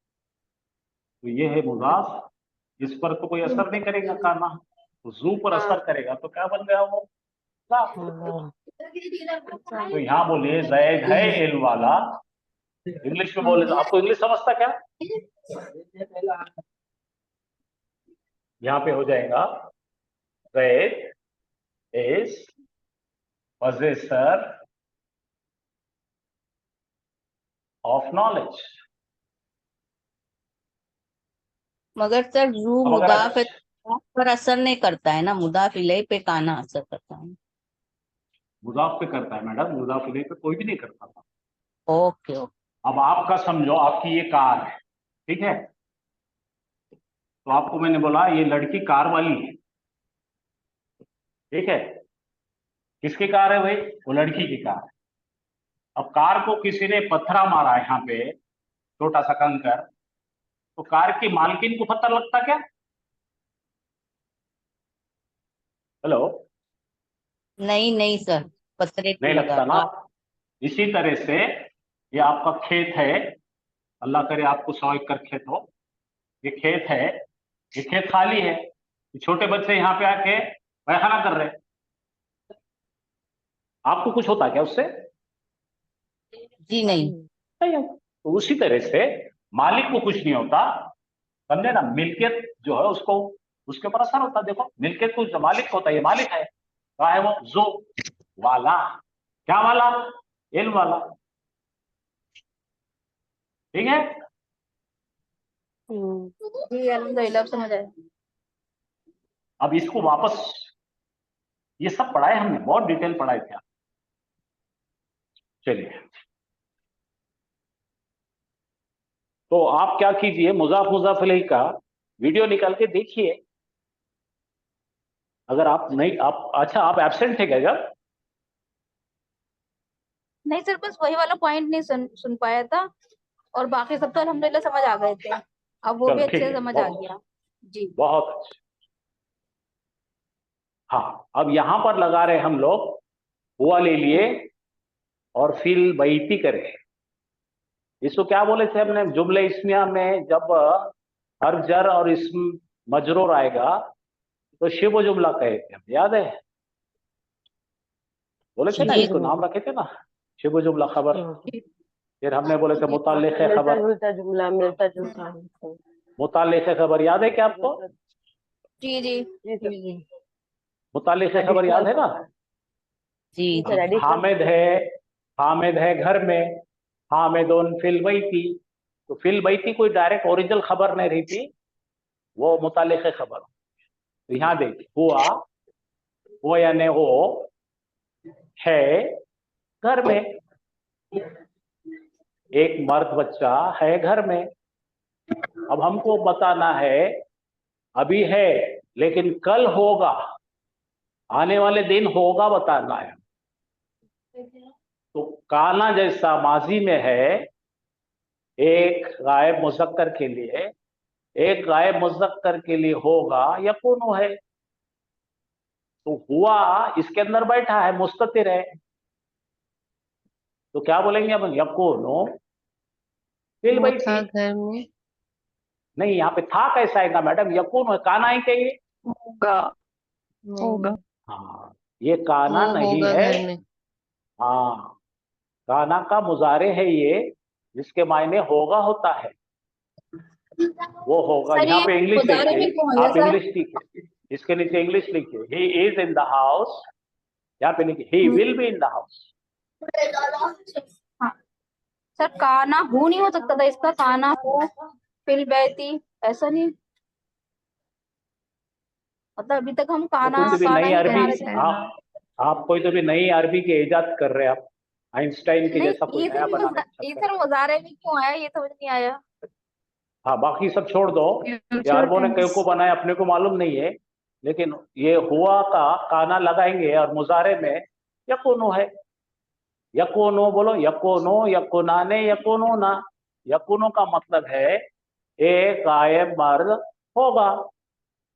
तो ये है मुदाफ, इस पर तो कोई असर नहीं करेगा काना, तो जू पर असर करेगा, तो क्या बन गया वो? तो यहाँ बोलिए जैद है इल्म वाला, इंग्लिश में बोले तो आपको इंग्लिश समझता क्या? यहाँ पे हो जाएगा Zaid is possessor of knowledge. मगर सर जू अब अगर मुदाफ है पर असर नहीं करता है ना, मुदाफ इलैह पे काना असर करता है। मुदाफ पे करता है मैडम, मुदाफ इलैह पे कोई भी नहीं करता था। Okay okay. अब आपका समझो, आपकी ये कार है, ठीक है, तो आपको मैंने बोला ये लड़की कार वाली है, ठीक है, किसकी कार है भाई? वो लड़की की कार है। अब कार को किसी ने पत्थरा मारा यहाँ पे, छोटा सा कंकर, तो कार की मालकिन को पता लगता क्या? हेलो, नहीं नहीं सर, पत्थरे नहीं को लगता लगा। ना। इसी तरह से ये आपका खेत है, अल्लाह करे आपको 100 एकड़ खेत हो, ये खेत है, ये खेत खाली है, छोटे बच्चे यहाँ पे आके पैखाना कर रहे हैं, आपको कुछ होता क्या उससे? जी नहीं। नहीं। तो उसी तरह से मालिक को कुछ नहीं होता, समझे ना, मिल्कियत जो है उसको, उसके ऊपर असर होता है। देखो मिल्कियत को जो मालिक होता है, ये मालिक है, क्या है वो? जो वाला, क्या वाला? इल्म वाला, ठीक है। जी अल्हम्दुलिल्लाह, अब समझ आया। अब इसको वापस, ये सब पढ़ाए हमने, बहुत डिटेल पढ़ाए थे। चलिए, तो आप क्या कीजिए, मुजाफ मुजाफ इलैह का वीडियो निकाल के देखिए। अगर आप नहीं, आप अच्छा आप एब्सेंट थे क्या जब? नहीं सर, बस वही वाला पॉइंट नहीं सुन पाया था, और बाकी सब तो अल्हम्दुलिल्लाह समझ आ गए थे। अब वो भी चलो अच्छे ठीक से है, समझ आ गया। जी बहुत अच्छा। हाँ, अब यहां पर लगा रहे हम लोग, हुआ ले लिए और फिल बैती करे। इसको क्या बोले थे हमने जुमले इस्मिया में? जब हर जर और इस्म मजरूर आएगा तो शिव जुमला कहे थे हम, याद है? बोले थे ना, जी इसको नाम रखे थे ना, शिव जुमला खबर। फिर हमने बोले थे मुताल्लिक़ मिलता खबर, जुलता जुमला, मिलता जुलता। मुताल्लिक़ खबर याद है क्या आपको? जी जी जी सर। मुताल्लिक़ खबर याद है ना? जी जी सर, एडिशनल। हामिद है घर में, हामिदुन फिल बैती। तो फिल बैती कोई डायरेक्ट ओरिजिनल खबर नहीं रही थी, वो मुताल्लिक़ खबर। तो यहाँ देखिए, हुआ, वो यानी हो, है घर में, एक मर्द बच्चा है घर में। अब हमको बताना है, अभी है लेकिन कल होगा, आने वाले दिन होगा बताना है। तो काना जैसा माजी में है, एक गायब मुज़क्कर के लिए, एक गायब मुज़क्कर के लिए होगा यकून है। तो हुआ इसके अंदर बैठा है, मुस्ततिर है, तो क्या बोलेंगे अपन? यकूनो फिल वो बैती। था घर में। नहीं, यहाँ पे था कैसा आएगा मैडम? यकून है, काना ही चाहिए। होगा। होगा। हाँ, ये काना वो नहीं होगा है। घर में। हाँ, काना का मुजारे है ये, जिसके मायने होगा होता है, वो होगा। सर, यहाँ ये पे इंग्लिश मुजारे में देखिए, क्यों है आप सर? इंग्लिश लिखिए, इसके नीचे इंग्लिश लिखिए, he is in the house, यहाँ पे लिखिए he will be in the house. हाँ सर, काना हु नहीं हो सकता था इसका? काना हु फिल बैती, ऐसा नहीं? मतलब अभी तक हम वो काना कोई तो भी काना नई ही अरबी, बना रहे थे। आप कोई तो भी नई अरबी की इजाद कर रहे हैं आप, आइंस्टाइन के जैसा कोई नहीं, नया बनाने की ये चक्कर। सर मुजारे में क्यों आया, ये समझ नहीं आया। हाँ, बाकी सब छोड़ दो, ये अरबों ने क्यों को बनाया अपने को मालूम नहीं है, लेकिन ये हुआ का काना लगाएंगे और मुजारे में यकूनो है। यकूनो बोलो, यकूनो, यकूनाने, यकूनो ना। यकूनो का मतलब है एक गायब मर्द होगा।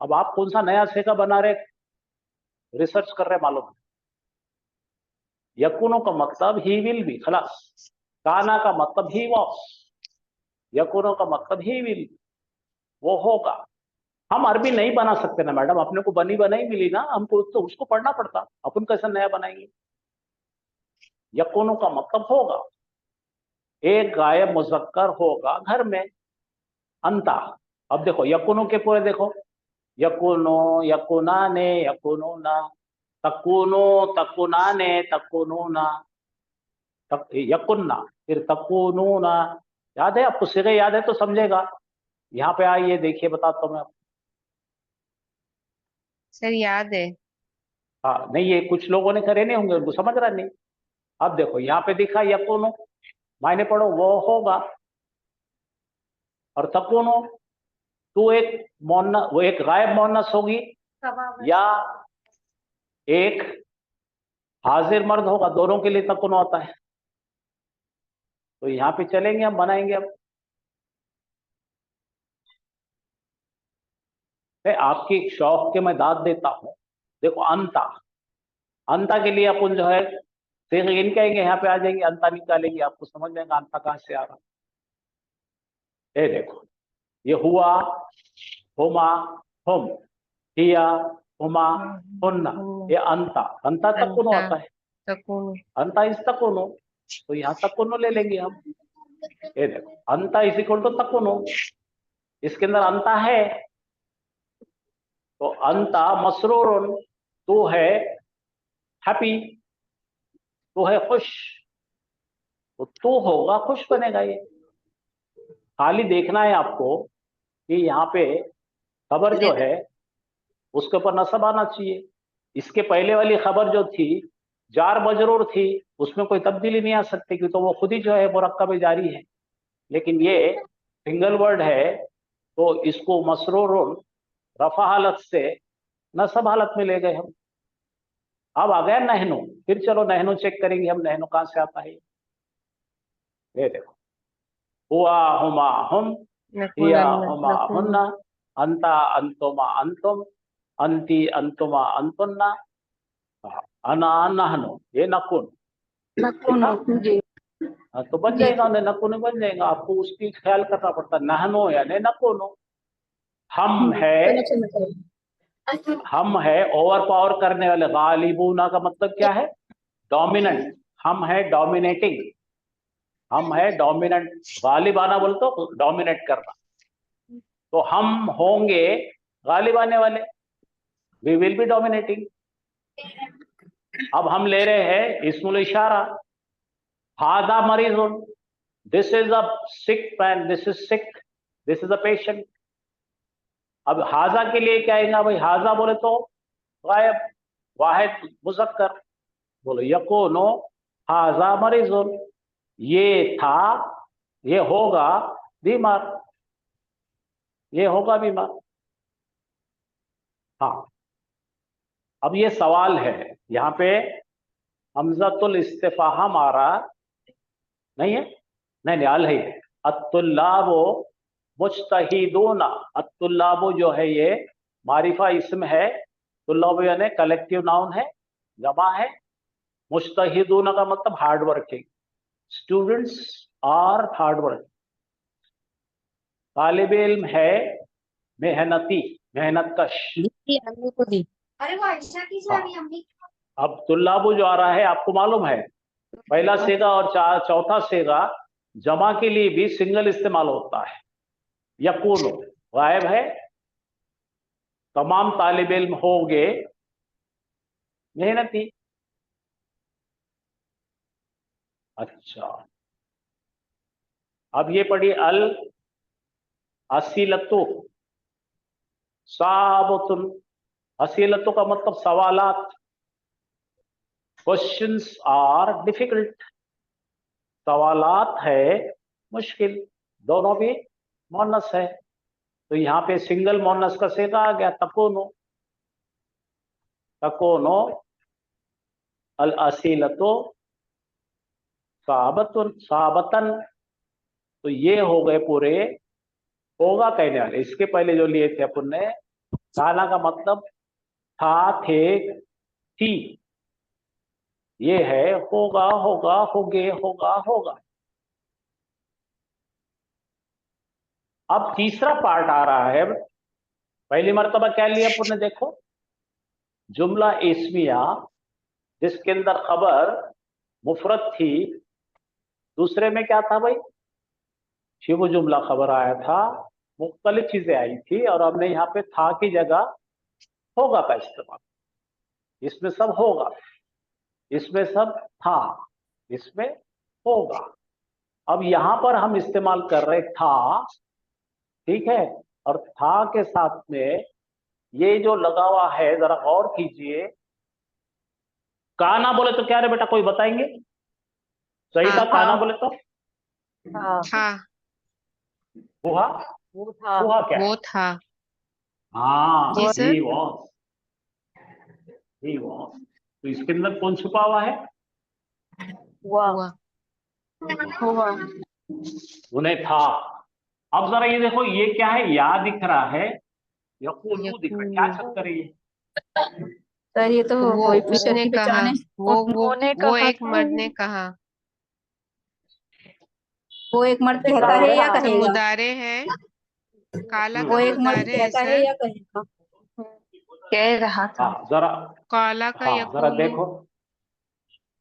अब आप कौन सा नया सिक्का बना रहे, रिसर्च कर रहे मालूम है? यकूनो का मतलब ही विल बी, खलास। काना का मतलब ही वॉस, यकूनो का मतलब ही विल, वो होगा। हम अरबी नहीं बना सकते ना मैडम, अपने को बनी बनाई मिली ना, हमको तो उसको पढ़ना पड़ता, अपन कैसे नया बनाएंगे? यकूनो का मतलब होगा, एक गायब मुजक्कर होगा घर में, अंता। अब देखो यकूनो के पूरे देखो, यकूनो, यकूनाने, यकूनूना, तकुनो, तकुनाने, तकुनूना, यकुन्ना, फिर तकुनूना। याद है आपको? सिगे याद है तो समझेगा। यहाँ पे आइए, देखिए, बताता हूँ मैं आपको। सर याद है। हाँ, नहीं, ये कुछ लोगों ने करे नहीं होंगे, उनको समझ रहा नहीं। अब देखो यहाँ पे दिखा यकुनो, मायने पढ़ो, वो होगा। और तकुनो, तू एक मोन्नस, वो एक गायब मोन्नस होगी, या एक हाजिर मर्द होगा, दोनों के लिए तकुनो होता है। तो यहाँ पे चलेंगे, हम बनाएंगे। अब आपकी शौक के मैं दाद देता हूं। देखो, अंता, अंता के लिए अपन जो है इन कहेंगे, यहाँ पे आ जाएंगे, अंता निकालेंगे, आपको समझ में आएगा अंता कहां से आ रहा। ये देखो, ये हुआ, हुमा, हुम, हिया, हुमा, हुन्ना, ये अंता। अंता तक कौन अंता, आता है? तकुनु। अंता इस तक कौन, तो यहाँ तक कौन ले लेंगे हम। ये देखो, अंता इज इक्वल टू तक कौन, इसके अंदर अंता है, तो अंता मसरूरुन, तू है हैप्पी, तू है खुश, तो तू होगा खुश बनेगा। ये खाली देखना है आपको कि यहाँ पे खबर जो है उसके ऊपर नसब आना चाहिए। इसके पहले वाली खबर जो थी जार मजरूर थी, उसमें कोई तब्दीली नहीं आ सकती, क्योंकि तो वो खुद ही जो है मुरक्कब जारी है। लेकिन ये सिंगल वर्ड है, तो इसको मसरूरुन रफा हालत से नसब हालत में ले गए हम। अब आ गया नहनो, फिर चलो नहनो चेक करेंगे हम, नहनो कहां से आता है। ये देखो, हुआ, हुमा, हुम, हिया, नकुनन्ना, हुमा, नकुनु। हुन्ना, अंता, अंतुमा, अंतुम, अंती, अंतुमा, अंतुन्ना, अना, नहनो, ये नकुन। देखा? जी। हाँ, तो बन जाएगा, नकुन बन जाएगा। आपको उसकी ख्याल करना पड़ता। नहनो यानी नकुनो। हम है, हम है ओवर पावर करने वाले। गालिबूना का मतलब क्या है? डोमिनेंट। हम है डोमिनेटिंग, हम है डोमिनेंट। गालिब आना बोल तो डोमिनेट करना, तो हम होंगे गालिब आने वाले, वी विल बी डोमिनेटिंग। अब हम ले रहे हैं इस्मुल इशारा, हादा मरीजुन, this is a sick man, this is sick, this is a patient. अब हाजा के लिए क्या आएगा भाई? हाजा बोले तो गायब, वाहिद मुजक्कर, बोलो यकोनो हाजा मरीजुन, ये था, ये होगा बीमार, ये होगा बीमार। हाँ, अब ये सवाल है, यहाँ पे हमजतुल इस्तिफहाम आ रहा नहीं है, नहीं न्याल है। अत्तुल्लाबो मुज्तहिदूना, अत्तुल्लाबो जो है ये मारिफा इसम है, तुल्लाबो यानी कलेक्टिव नाउन है, जमा है। मुज्तहिदूना का मतलब hard working, students are hard work. तालिब इल्म है मेहनती, मेहनत कश। हाँ, अब तुल्लाबो जो आ रहा है, आपको मालूम है पहला सेगा और चौथा सेगा जमा के लिए भी सिंगल इस्तेमाल होता है। यकूनो गायब है, तमाम तालिब इल्म होंगे मेहनती। अच्छा, अब ये पढ़ी अल असीलतु साबतुन। असीलतु का मतलब सवालात, क्वेश्चंस आर डिफिकल्ट, सवालात है मुश्किल, दोनों भी मोनस है। तो यहाँ पे सिंगल मोनस का सेगा आ गया, तकोनो, तकोनो अल असीलतो साबतुन, साबतन। तो ये हो गए पूरे होगा कहने वाले। इसके पहले जो लिए थे अपन ने, काना का मतलब था, थे, थी, ये है होगा, होगा, होगे, होगा, होगा। अब तीसरा पार्ट आ रहा है। पहली मर्तबा क्या लिया अपन ने? देखो, जुमला इस्मिया जिसके अंदर खबर मुफरत थी। दूसरे में क्या था भाई? शिव जुमला खबर आया था, मुख्तलिफ चीजें आई थी, और हमने यहाँ पे था की जगह होगा का इस्तेमाल। इसमें सब होगा, इसमें सब था, इसमें होगा। अब यहां पर हम इस्तेमाल कर रहे था, ठीक है, और था के साथ में ये जो लगा हुआ है, जरा गौर कीजिए। काना बोले तो क्या रे बेटा, कोई बताएंगे? सही था काना बोले तो? था था, हुआ, वो था हुआ क्या है? वो था। हाँ, जी sir. he was, he was। तो इसके अंदर कौन छुपा हुआ है? हुआ हुआ। हुआ। उन्हें था। अब जरा ये देखो, ये क्या है? या दिख रहा है, यकूलू दिख रहा है, क्या यकूलू। चक्कर है ये? सर ये तो वो कोई उसने की कहा, पहचान है। वो एक मर्द ने कहा। वो एक मर्द कहता जरा है बोले या ना। तो कहेगा? मुदारे है, काला वो का एक मर्द मुदारे है कहता है सर। या कहेगा? कह रहा था। हाँ जरा, काला का हाँ जरा यकूलू। देखो,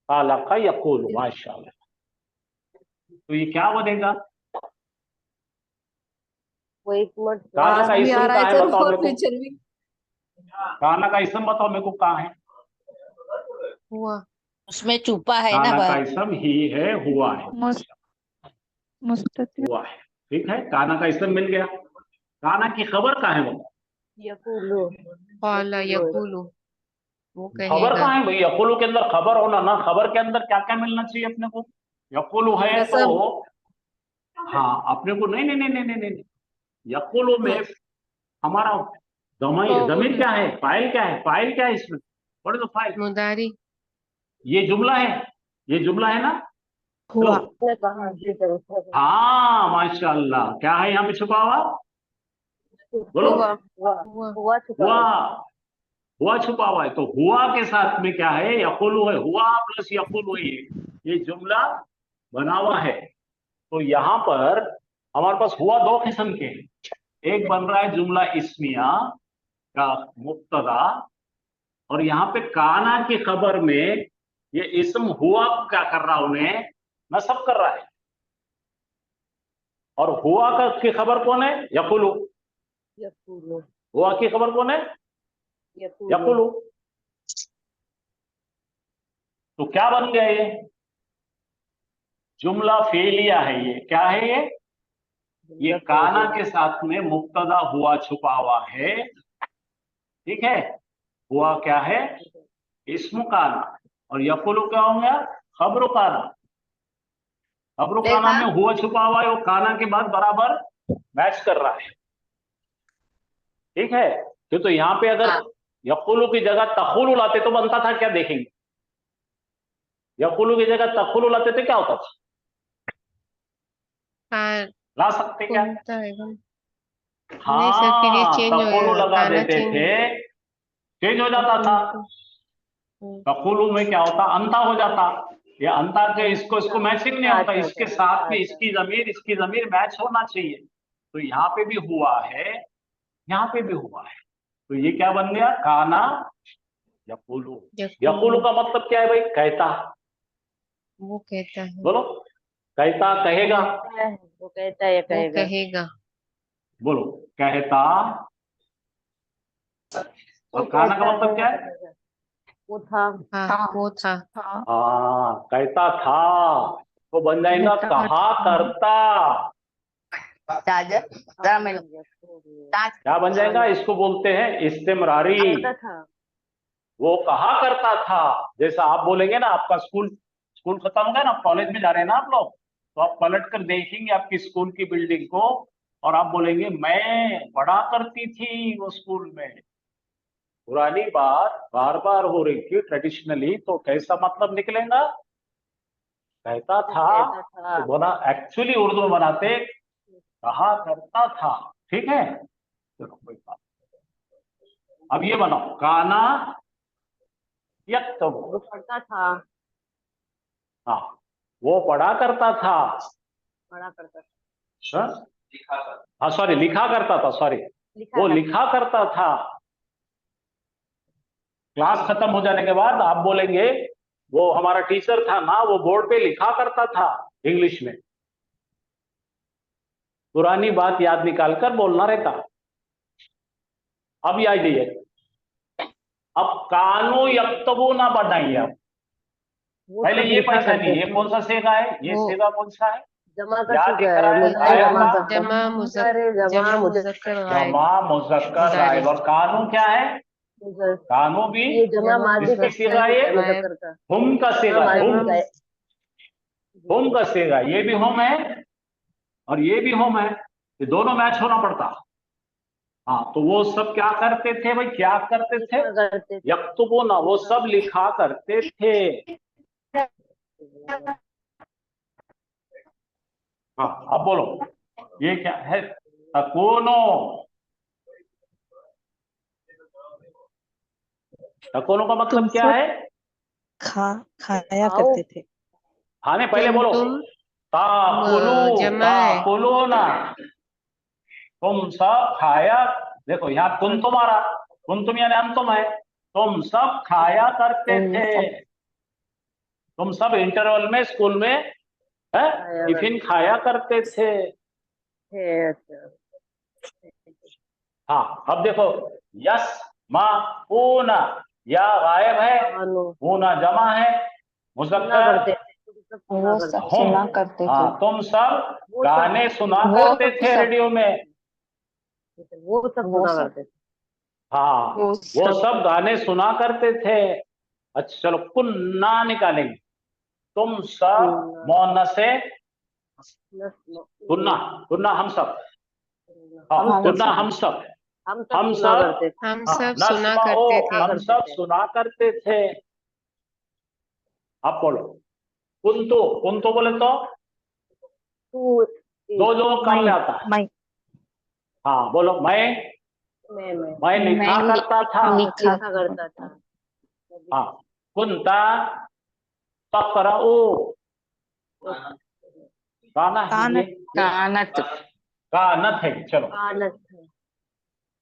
काला का यकूलू, माशाल्लाह। तो ये क्या बनेगा? वो एक मर्द काना का भी आ इसम रहा कहाँ है है सर बताओ और मेरे को? फ्यूचर भी। काना का इसम बताओ मेरे को, कहाँ है? हुआ। उसमें छुपा है ना काना का बस। इसम ही है, हुआ है, मुस्ततिर। हुआ है। ठीक है, काना का इसम मिल गया। काना की खबर कहाँ है बताओ? यकूलू काला यकूलू, वो खबर कहेगा। कहाँ है भाई? यकुलू के अंदर खबर होना ना, खबर के अंदर क्या क्या मिलना चाहिए अपने को? यकुलू है तो, सब। हाँ अपने को नहीं नहीं नहीं नहीं नहीं नहीं, यकुलू में हमारा जमीर क्या है, फाइल क्या है, फाइल क्या है इसमें? व्हाट इज द फाइल? मुदारी। ये जुमला है, ये जुमला है ना? हुआ। लो, ने कहा जी सर उसने कहा। हाँ माशाल्लाह। क्या है यहाँ पे छुपा हुआ? बोलो। हुआ। हुआ छुपा हुआ, है। हुआ छुपा हुआ है। तो हुआ के साथ में क्या है? यकुलू है, हुआ प्लस यकुलू है, ये जुमला बना हुआ है। तो यहाँ पर हमारे पास हुआ दो किस्म के हैं। एक बन रहा है जुमला इस्मिया का मुब्तदा, और यहाँ पे काना की खबर में ये इस्म हुआ क्या कर रहा, उन्हें नस्ब कर रहा है। और हुआ का की खबर कौन है? यकुलू। यकूलू हुआ की खबर कौन है? यकूलू यकुलू। तो क्या बन गया ये? जुमला फेलिया है ये। क्या है ये काना के साथ में मुब्तदा हुआ छुपा हुआ है, ठीक है। हुआ क्या है? इस्म काना। और यकुलू क्या हो गया? खबरो काना। खबरो काना में हुआ छुपा हुआ है, वो काना के बाद बराबर मैच कर रहा है, ठीक है। तो यहाँ पे अगर यकुलू की जगह तखुलू लाते तो बनता था क्या? देखेंगे। यकुलू की जगह तखुलू लाते थे, क्या होता था? हाँ, ला सकते क्या? होता है ना। नहीं सर, फिर ये हाँ, चेंज हो तखुलू जाएगा, लगा काना देते चेंज थे, चेंज हो जाता था। तखुलू में क्या होता? अंता हो जाता। ये अंता के इसको मैचिंग नहीं होता, इसके साथ में इसकी जमीर मैच होना चाहिए। तो यहाँ पे भी हुआ है, यहाँ पे भी हुआ है। तो ये क्या बन गया? काना यकुलू। यकुलू का मतलब क्या है भाई? कहता। वो कहता है, बोलो, कहता, कहेगा। वो कहता है या वो कहेगा। कहेगा। बोलो, कहता। वो और काना का कहता मतलब है क्या या है? कहेगा। वो था हाँ, वो था। हाँ, कहता था तो बन जाएगा कहा करता। चार्जर जरा मेरे क्या बन जाएगा? इसको बोलते हैं इस्तिमरारी। कहता था। वो कहा करता था। जैसा आप बोलेंगे ना, आपका स्कूल स्कूल खत्म हो गया ना, कॉलेज में जा रहे हैं ना आप लोग, तो आप पलट कर देखेंगे आपकी स्कूल की बिल्डिंग को, और आप बोलेंगे मैं पढ़ा करती थी वो स्कूल में। पुरानी बात बार बार हो रही थी ट्रेडिशनली, तो कैसा मतलब निकलेगा? कहता था। कहता था। तो बना एक्चुअली उर्दू में बनाते कहा करता था, ठीक है। चलो कोई बात नहीं। अब ये बनाओ, काना यक्तब। वो पढ़ता था। हाँ, वो पढ़ा करता था। पढ़ा करता था। हाँ? हाँ सॉरी, लिखा करता था, सॉरी। लिखा वो करता लिखा करता था। क्लास खत्म हो जाने के बाद आप बोलेंगे वो हमारा टीचर था ना, वो बोर्ड पे लिखा करता था इंग्लिश में। पुरानी बात याद निकाल कर बोलना रहता। अब याद है, अब कानू यक्तबूना बनाइए आप। वो पहले सब ये लिखा पहचानिए, करते ये थे। कौन सा सेगा है, ये वो सेगा कौन सा है, जमा का याद सीगा दिख रहा है, है मुजारे गायब जमा का, मुजक्कर, जमा मुजारे मुजक्कर, जमा जमा मुजक्कर, मुजक्कर गायब, जमा मुजक्कर मुजारे, गायब। और कानू क्या है, मुजक्कर। कानू भी ये जमा जमा माजी का किसकी सीगा सेगा है, ये, गायब, मुजक्कर का। हुम का जमा सेगा, माजी हुम, का है। होम का सेगा, ये भी होम है और ये भी होम है, ये दोनों मैच होना पड़ता। हाँ, तो वो सब क्या करते थे भाई, क्या करते थे, लिखा करते थे। यक्तुबूना, वो सब लिखा करते थे। हाँ, अब बोलो ये क्या है, तकोनो, तकोनो का मतलब क्या है, खाया आओ, करते थे। हाँ, नहीं पहले बोलो, जमा है, ताकुलूना, तुम सब खाया, देखो यहाँ तुम तुम्हारा, तुम यानी हम तुम है, तुम सब खाया करते थे, तुम सब इंटरवल में स्कूल में है टिफिन खाया करते थे। है, अच्छा। हाँ, अब देखो, यस माँ ऊना, या गायब है, कानू ऊना जमा है, सुना मुजक्कर करते थे, तुम सब सुना वो करते सब थे। सुना हम, करते थे। हाँ, तुम सब वो गाने सुना वो करते थे सब रेडियो में। वो सब वो सुना सब करते थे। हाँ, वो वो सब सब गाने सुना करते थे। अच्छा चलो, कुन्ना निकालेंगे, तुम सब मौन से, कुन्ना, कुन्ना हम सब, हाँ, हम कुन्ना सब हम सब, हम हम सब सुना सब, करते थे। हम हाँ, सब सुना नस्माओ, करते थे, हम सब सुना करते थे। अब बोलो, कुंतु, कुंतु बोले तो तू, दो लोग काम में आता है। मैं हाँ बोलो, मैं लिखा मैं करता था। लिखा करता था। हाँ, कुंता तकराउ, काना है ये, कानत कानत है, चलो, कानत,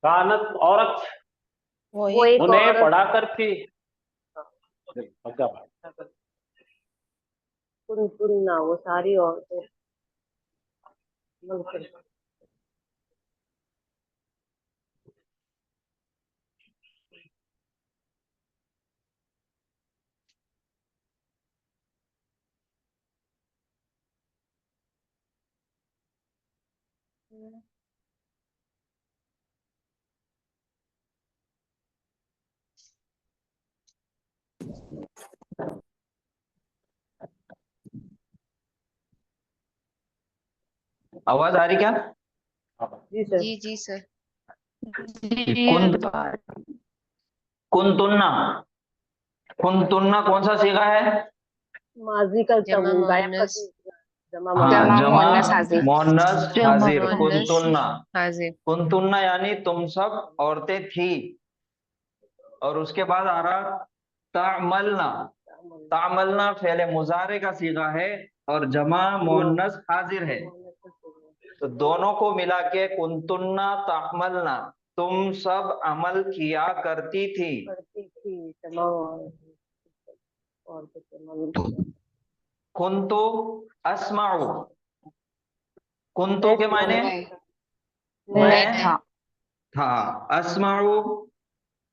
कानत औरत, वो एक उन्हें औरत, पढ़ा करती, कुनकुन्ना, वो सारी औरतें मिलकर। आवाज आ रही क्या? जी सर। जी सर, कुन कुंतुन्ना, कुंतुन्ना कौन सा सीगा है? माजी का जमा गायब का मोहनस, जमा हाँ, मुजक्कर। जमा मोहन्नस हाजिर, मोहनस कुंतुन्ना, हाजिर, कुंतुन्ना यानी तुम सब औरतें थी। और उसके बाद आ रहा तामलना, तामलना फेले मुजारे का सीगा है और जमा मोहन्नस हाजिर है, तो दोनों को मिला के कुंतुन्ना तामलना, तुम सब अमल किया करती थी। करती थी, तमाम औरतें तमाम। कुंतु अस्माउ, कुंतु के मायने मैं था, अस्माउ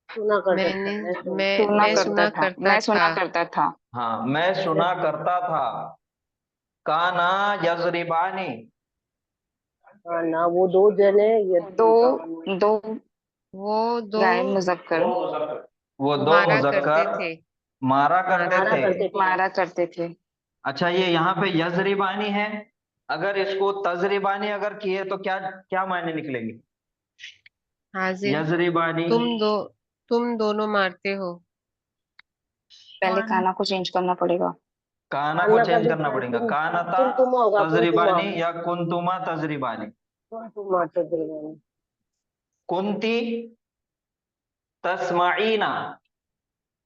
सुना करता था, मैं सुना करता था, हाँ, मैं सुना करता था। काना यजरिबानी, हाँ ना, वो दो जने, ये दो वो दो गायब मुजक्कर वो दो मारा करते मुजक्कर थे, मारा करते मारा थे। करते थे। मारा करते थे। अच्छा, ये यहाँ पे यजरिबानी है, अगर इसको तजरिबानी अगर किए तो क्या क्या मायने निकलेंगे? हाजिर, यजरिबानी, तुम दोनों मारते हो, पहले खाना को चेंज करना पड़ेगा। काना को अन्ना का चेंज भी करना पड़ेगा, कानता कुंतुमा होगा, कुंतुमा, तजरिबानी या कुंतुमा तजरिबानी। कुंतुमा तजरिबानी। कुंती तस्माईना,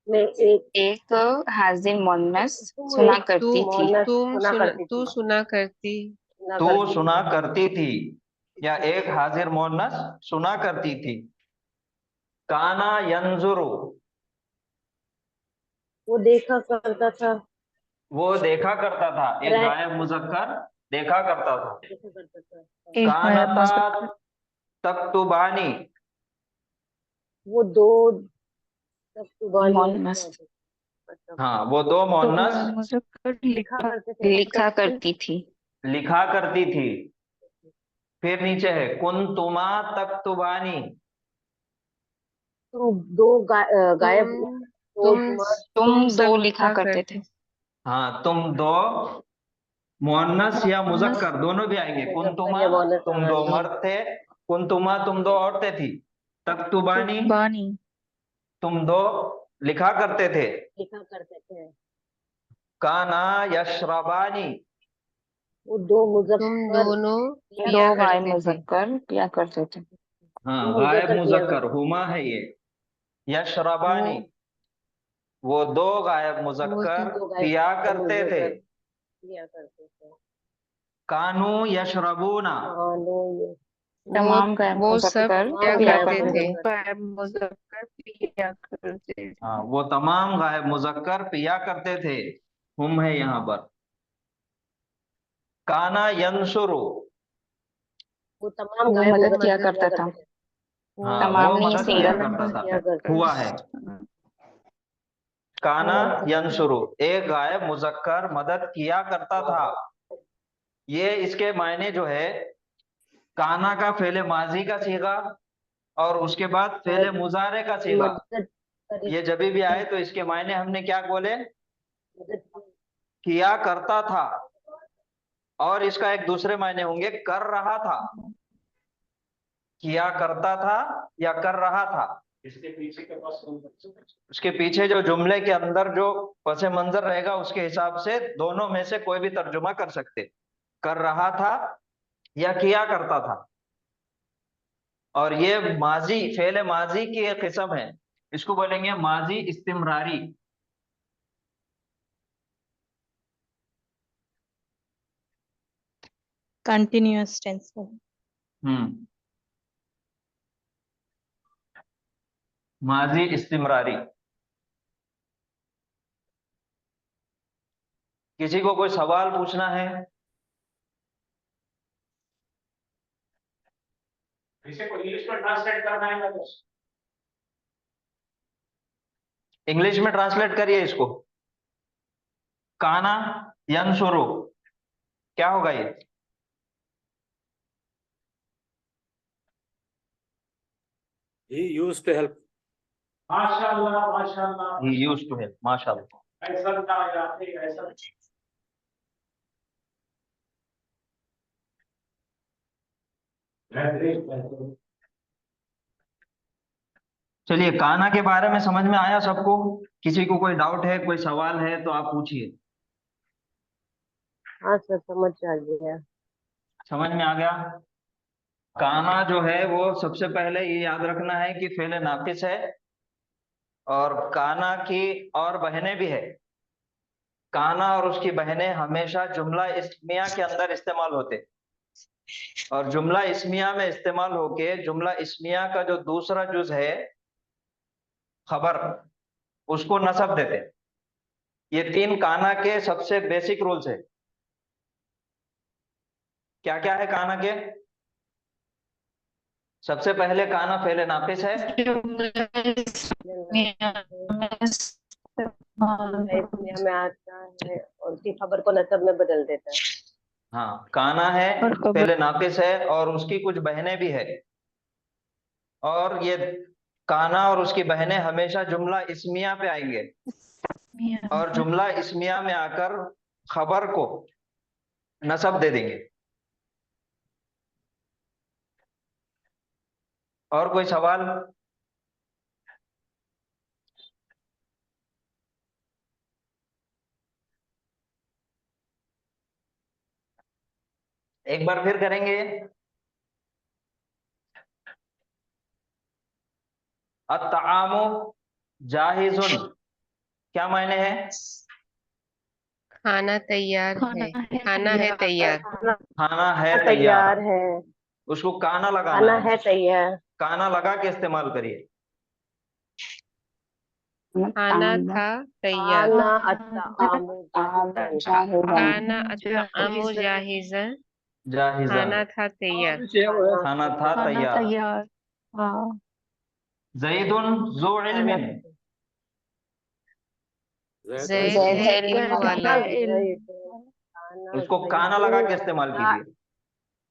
मैं एक, एक हाजिर मोन्नस तू सुना एक करती थी। मोहनस सुना करती तू थी, सुना करती, सुना तू करती सुना करती थी, या एक हाजिर मोहन्नस सुना करती थी। काना यंजुरु, वो देखा करता था, वो देखा करता था, एक रह- गायब मुजक्कर देखा करता था। देखा करता था। कानता तक्तुबानी, वो दो तख्तुबानी मोहन्नस मतलब हाँ, वो दो मोहन्नस मुजक्कर लिखा करते थे, लिखा करती थी। लिखा करती थी। फिर नीचे है कुंतुमा तख्तुबानी, तुम दो गायब, तुम दो तुम तुम्हारे तुम सब दो लिखा करते थे। हाँ, तुम दो मुअन्नस या मुजक्कर दोनों भी आएंगे। कुंतुमा या मोहनस, तुम हाँ दो जी। मर्द थे, कुंतुमा तुम दो औरतें थी, तख्तुबानी बानी तुम दो लिखा करते थे, लिखा करते थे। काना यशरबानी वो दो तुम मुजक्कर दोनों दो पिया गाय करते थे। मुजक्कर पिया करते थे। हाँ, दो गायब मुजक्कर पिया मुजक्कर हुमा है ये। यशरबानी वो दो गायब मुजक्कर दो गायब पिया करते थे। मुजक्कर पिया करते थे। कानू यशरबूना कानो ये तमाम गाय वो सब मुजक्कर क्या पिया गायब करते करते थे? थे। गायब मुजक्कर पिया करते थे। हाँ, वो तमाम गायब मुजक्कर पिया करते थे। हुम है यहाँ पर। काना यंसुरु वो तमाम वो गायब मदद मुजक्कर किया पिया करता था। करते थे। हाँ, तमाम वो नहीं, ये मदद किया सिंगल करता था। पिया करते हुआ है काना यंसुरु, एक गायब मुजक्कर मदद किया करता था। ये इसके मायने जो है, काना का फेले माजी का सीगा और उसके बाद फेले मुजारे का सीगा, मदद करी, ये जब भी आए तो इसके मायने हमने क्या बोले? मदद किया करता था। और इसका एक दूसरे मायने होंगे कर रहा था। किया करता था या कर रहा था। इसके पीछे के पास उसके पीछे जो जुमले के अंदर जो पसे मंजर रहेगा उसके हिसाब से दोनों में से कोई भी तर्जुमा कर सकते। कर रहा था या किया करता था। और ये माजी, फेले माजी की एक किस्म है, इसको बोलेंगे माजी इस्तिमरारी। कंटिन्यूअस टेंस में। माजी इस्तिमरारी। किसी को कोई सवाल पूछना है? इसे को इंग्लिश में ट्रांसलेट करना है ना? इंग्लिश में ट्रांसलेट करिए इसको। काना यंसुरु क्या होगा ये? He used to help. माशाल्लाह माशाल्लाह। He used to help, माशाल्लाह। ऐसा ना याद है, ऐसा बेहतरीन। चलिए, काना के बारे में समझ में आया सबको? किसी को कोई डाउट है, कोई सवाल है तो आप पूछिए। हाँ सर, समझ आ गया। समझ में आ गया? काना जो है वो सबसे पहले ये याद रखना है कि फेले नाकिस है, और काना की और बहनें भी है। काना और उसकी बहनें हमेशा जुमला इस्मिया के अंदर इस्तेमाल होते, और जुमला इस्मिया में इस्तेमाल होके जुमला इस्मिया का जो दूसरा जुज है खबर, उसको नसब देते। ये तीन काना के सबसे बेसिक रूल्स है। क्या क्या है काना के? सबसे पहले काना फेले नाकिस है। इसमें में आता है और उसकी खबर को नसब में बदल देता है। हाँ, काना है, पहले नाकिस है, और उसकी कुछ बहनें भी है। और ये काना और उसकी बहनें हमेशा जुमला इस्मिया पे आएंगे, और जुमला इस्मिया में आकर खबर को नसब दे देंगे। और कोई सवाल? एक बार फिर करेंगे। अत्तामु जाहिजुन क्या मायने है? खाना तैयार है। खाना है तैयार। खाना है तैयार तैयार। है। उसको काना लगाना खाना है। है तैयार। काना लगा के इस्तेमाल करिए। खाना था तैयार। खाना अत्तामु खाना अत्तामु जाहिज़न। जाहिज़न खाना था तैयार। खाना था तैयार। ज़ैदुन ज़ू इल्मिन जैद जैद है है इल्म वाला। उसको काना लगा के इस्तेमाल कीजिए।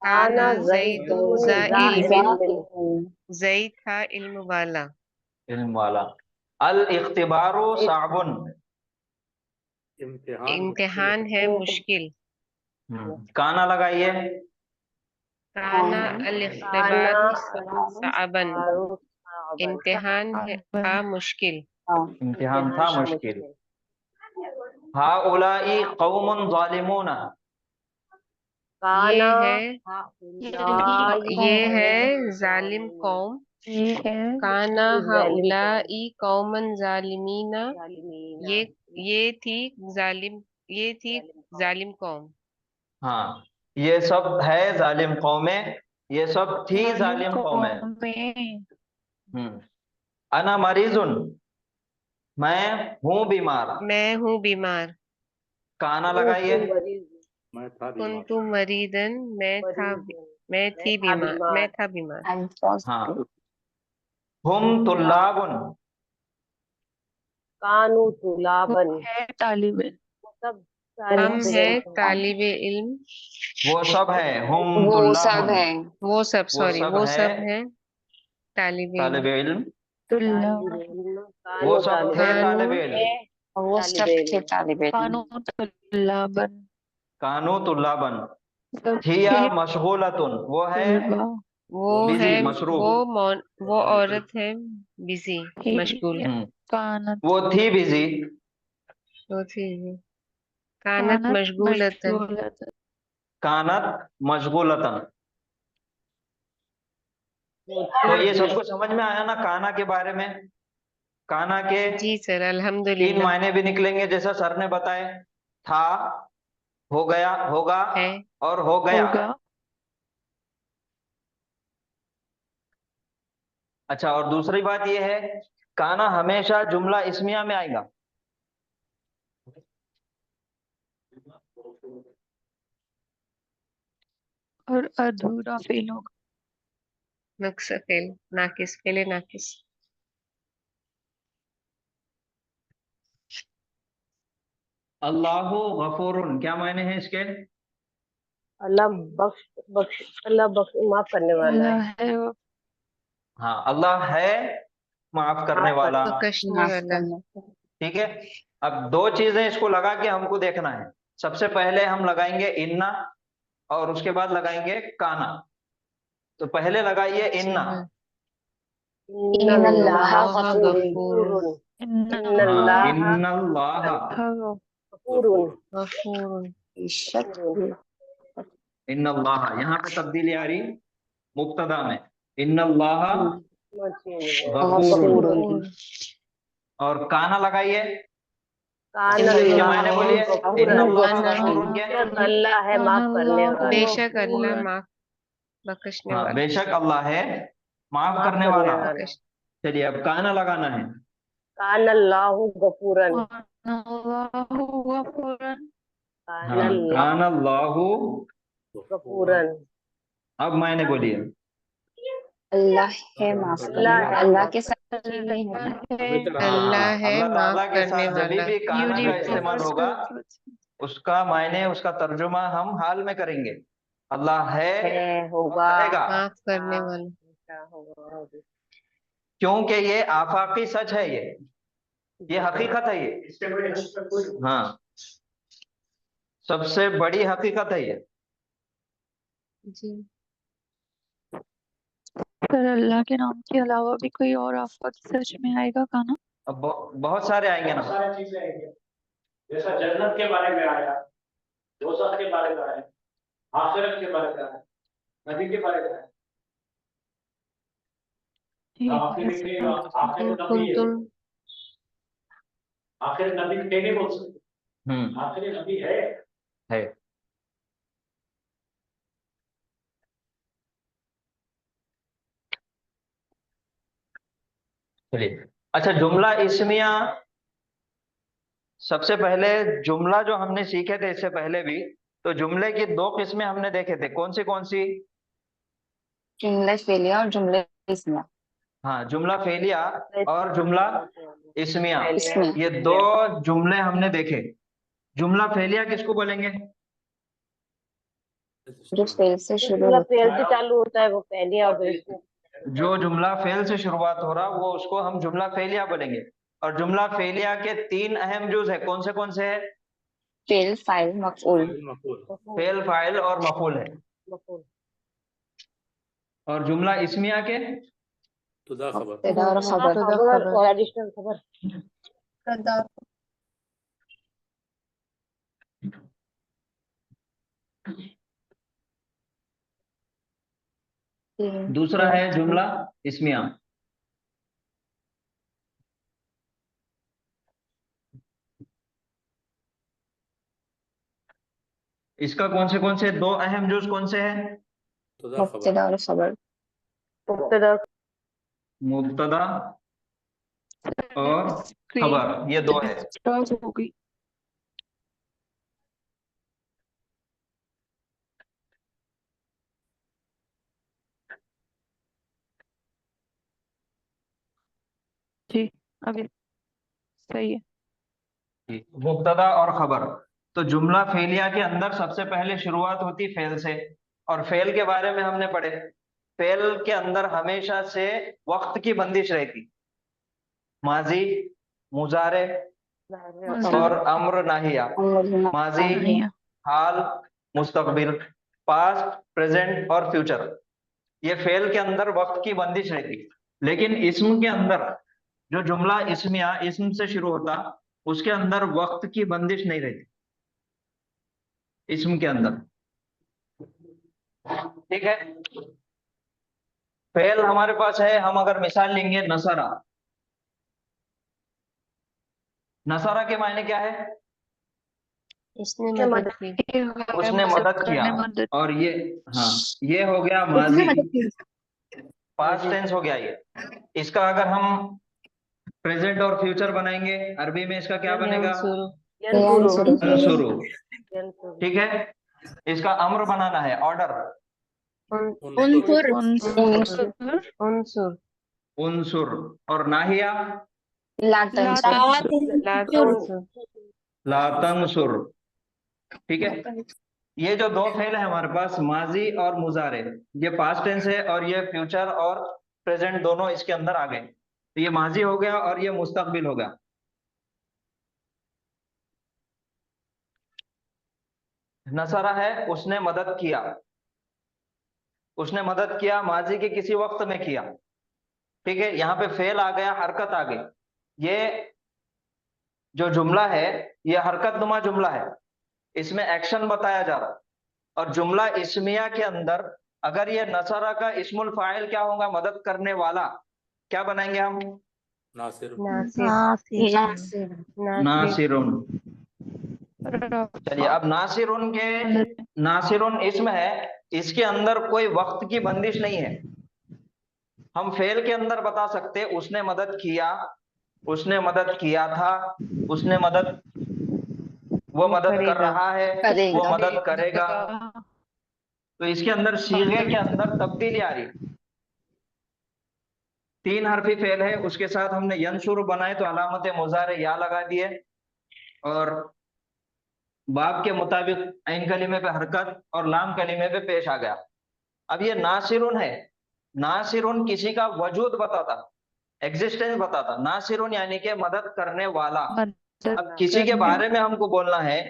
काना काना जैदुन जैदुन जा जा इल्म, इल्मिन। जैद था इल्म वाला। इल्म वाला। अल इख्तिबारु साबुन। इम्तिहान है मुश्किल। काना लगाइए। काना अल काना इख्तिबारु साबन, साबन। इम्तिहान था मुश्किल। इम्तिहान था मुश्किल। हाउलाई कौमुन ज़ालिमून। ये काना है, हाउलाई ये है जालिम कौम। ये है काना जालिम हाउलाई कौमन जालिमीना, जालिमीना। ये थी जालिम, ये थी जालिम कौम। हाँ, ये सब है जालिम कौमें, ये सब थी जालिम कौमें। में अना मरीजुन, मैं हूँ बीमार। मैं हूँ बीमार। काना लगाइए। कुन्तु मरीदन, मैं थी बीमार, मैं था बीमार। हाँ। हुम तुल्लाबुन। कानू तुलाबन। है तालिब इल्म। सब हम है students हैं। तालिबे इल्म, वो सब है, हुम वो सब तुल्लाबुन। है। वो सब, सॉरी, वो है सब है तालिबे तालिब इल्म। इल्म। तुल्लाब वो सब थे कानू तालिब इल्म। वो सब थे तालिब इल्म। कानू तुल्लाबन कानू तुल्लाबन। सब हिया थे मशगूलतुन, वो है तलबा। वो बिजी, है, मसरूफ। वो औरत है बिजी, ही मशगूल। कानत वो थी बिजी। वो थी, कानत मशगूलतन। मशगूलतन। कानत मशगूलतन। तो ये सबको समझ में आया ना काना के बारे में? काना के जी सर, 3 अल्हम्दुलिल्लाह। मायने भी निकलेंगे जैसा सर ने बताए। था, हो गया, होगा है, और हो गया। होगा। अच्छा, और दूसरी बात यह है, काना हमेशा जुमला इस्मिया में आएगा। और अधूरा फेल होगा। नक्स फेल, नाकिस, फेले नाकिस। अल्लाहु गफूरुन, क्या मायने हैं इसके? अल्लाह अल्लाह माफ करने वाला है। अल्लाह है वो हाँ, अल्लाह है माफ करने माफ वाला। बख्शने माफ वाला। करना। ठीक है। अब 2 चीजें इसको लगा के हमको देखना है। सबसे पहले हम लगाएंगे इन्ना और उसके बाद लगाएंगे काना। तो पहले लगाइए इन्ना। इन्नल्लाह इन्नल्लाह गफूरुन। गफूरुन। हाँ, इन्नल्लाह इन्नल्लाह। गफूरुन। गफूरुन। बेशक इन्नल्लाह, यहाँ पे तब्दीली आ रही मुब्तदा में। इन्नल्लाह गफूरुन। गफूरुन। और काना लगाइए। कान इसके अल्लाह मायने बोलिए। गफूरन। इन्नल्लाह काना गफूरुन के। बेशक अल्लाह है माफ करने वाला। बेशक अल्लाह माफ, बख्शने हाँ, वाला। बेशक अल्लाह है माफ माफ करने करने वाला। वाला। चलिए, अब काना लगाना है। कान अल्लाह गफूरन। अल्लाहु गफूरन। कान हाँ, अल्लाह कान अल्लाहु। गफूरन। अब मायने बोलिए। अल्लाह है माफ करने अल्लाह वाला। है अल्लाह माफ के साथ अल्लाह नहीं है। है अल्लाह है अल्लाह माफ ताला के करने साथ जब वाला। भी काना का इस्तेमाल होगा, यूनिवर्सल उसका मायने, उसका तर्जुमा हम हाल में करेंगे। अल्लाह है होगा। और रहेगा। माफ करने वाला। क्या होगा। क्योंकि ये आफाकी सच है, ये हकीकत है, ये हाँ, सबसे बड़ी हकीकत है ये। जी। पर अल्लाह के नाम के अलावा भी कोई और आपका सच में आएगा काना? अब बहुत सारे आएंगे ना। सारी चीजें आएंगी, जैसा जन्नत के बारे में आया, दोज़ख के बारे में आया, आखिरत के बारे में आया, नबी के बारे में आया। ठीक है आखिर लिखेगा, आखिर नबी है, कुंतुम, आखिर नबी के नहीं बोल सकते, आखिर नबी है। चलिए, अच्छा, जुमला इस्मिया। सबसे पहले जुमला जो हमने सीखे थे इससे पहले भी, तो जुमले की 2 किस्में हमने देखे थे। कौन सी? जुमले फेलिया और जुमले इस्मिया। हाँ, जुमला फेलिया और जुमला इस्मिया, इसमें ये दो जुमले हमने देखे। जुमला फेलिया किसको बोलेंगे? जो फेल से शुरू जुमला होता फेल है। से चालू होता है वो पहले, और जो इसमें जो जुमला फेल से शुरुआत हो रहा वो उसको हम जुमला फेलिया बोलेंगे। और जुमला फेलिया के 3 अहम जुज है, कौन से है? फेल, फाइल, मफूल। फेल, फाइल और मफूल है। मफूल। और जुमला इस्मिया के तुदा खबर। मुब्तदा और खबर। खबर और एडिशनल खबर। दूसरा है जुमला इस्मिया। इसका कौन से 2 अहम जुज कौन से हैं? तुदा खबर। मुब्तदा और खबर। मुब्तदा मुब्तदा और खबर, ये 2 है। हो गई। जी, अभी सही है। मुब्तदा और खबर। तो जुमला फेलिया के अंदर सबसे पहले शुरुआत होती फेल से, और फेल के बारे में हमने पढ़े। फेल के अंदर हमेशा से वक्त की बंदिश रहती, माजी, मुजारे और अम्र नाहिया। माजी, हाल, मुस्तकबिल, पास्ट, प्रेजेंट और फ्यूचर, ये फेल के अंदर वक्त की बंदिश रहती। लेकिन इस्म के अंदर जो जुमला इस्मिया इस्म से शुरू होता, उसके अंदर वक्त की बंदिश नहीं रहती इस्म के अंदर। ठीक है, फेल हमारे पास है। हम अगर मिसाल लेंगे नसरा, नसरा के मायने क्या है? उसने मदद की। उसने मदद किया। और ये, हाँ, ये हो गया माजी, पास्ट टेंस हो गया ये। इसका अगर हम प्रेजेंट और फ्यूचर बनाएंगे, अरबी में इसका क्या बनेगा? शुरू। ठीक है, इसका अम्र बनाना है, ऑर्डर। उनसुर। और नाहिया लातंसुर। ठीक है, ये जो 2 फेल है हमारे पास, माजी और मुजारे, ये पास्ट टेंस है, और ये फ्यूचर और प्रेजेंट दोनों इसके अंदर आ गए। तो ये माजी हो गया और ये मुस्तकबिल हो गया। नसरा है उसने मदद किया, उसने मदद किया माजी के किसी वक्त में किया। ठीक है, यहाँ पे फेल आ गया, हरकत आ गई। ये जो जुमला है ये हरकत नुमा जुमला है, इसमें एक्शन बताया जा रहा। और जुमला इस्मिया के अंदर अगर ये नसरा का इस्मुल फाइल क्या होगा? मदद करने वाला। क्या बनाएंगे हम? नासिर। नासिरुन। चलिए, अब नासिरुन के, नासिरुन इस्म है, इसके अंदर कोई वक्त की बंदिश नहीं है। हम फेल के अंदर बता सकते उसने मदद किया, उसने मदद किया था, उसने मदद, वो मदद कर रहा है, वो मदद करेगा। तो इसके अंदर सीगे के अंदर तब्दीली आ रही। 3 हरफी फेल है, उसके साथ हमने यंसुर बनाए तो अलामत मुजारे या लगा दिए, और बाब के मुताबिक ऐन कलीमे पे हरकत और लाम कलीमे पे पेश आ गया। अब ये नासिरुन है, नासिरुन किसी का वजूद बताता, एग्जिस्टेंस बताता। नासिरुन यानी कि मदद करने वाला। अब किसी के बारे में हमको बोलना है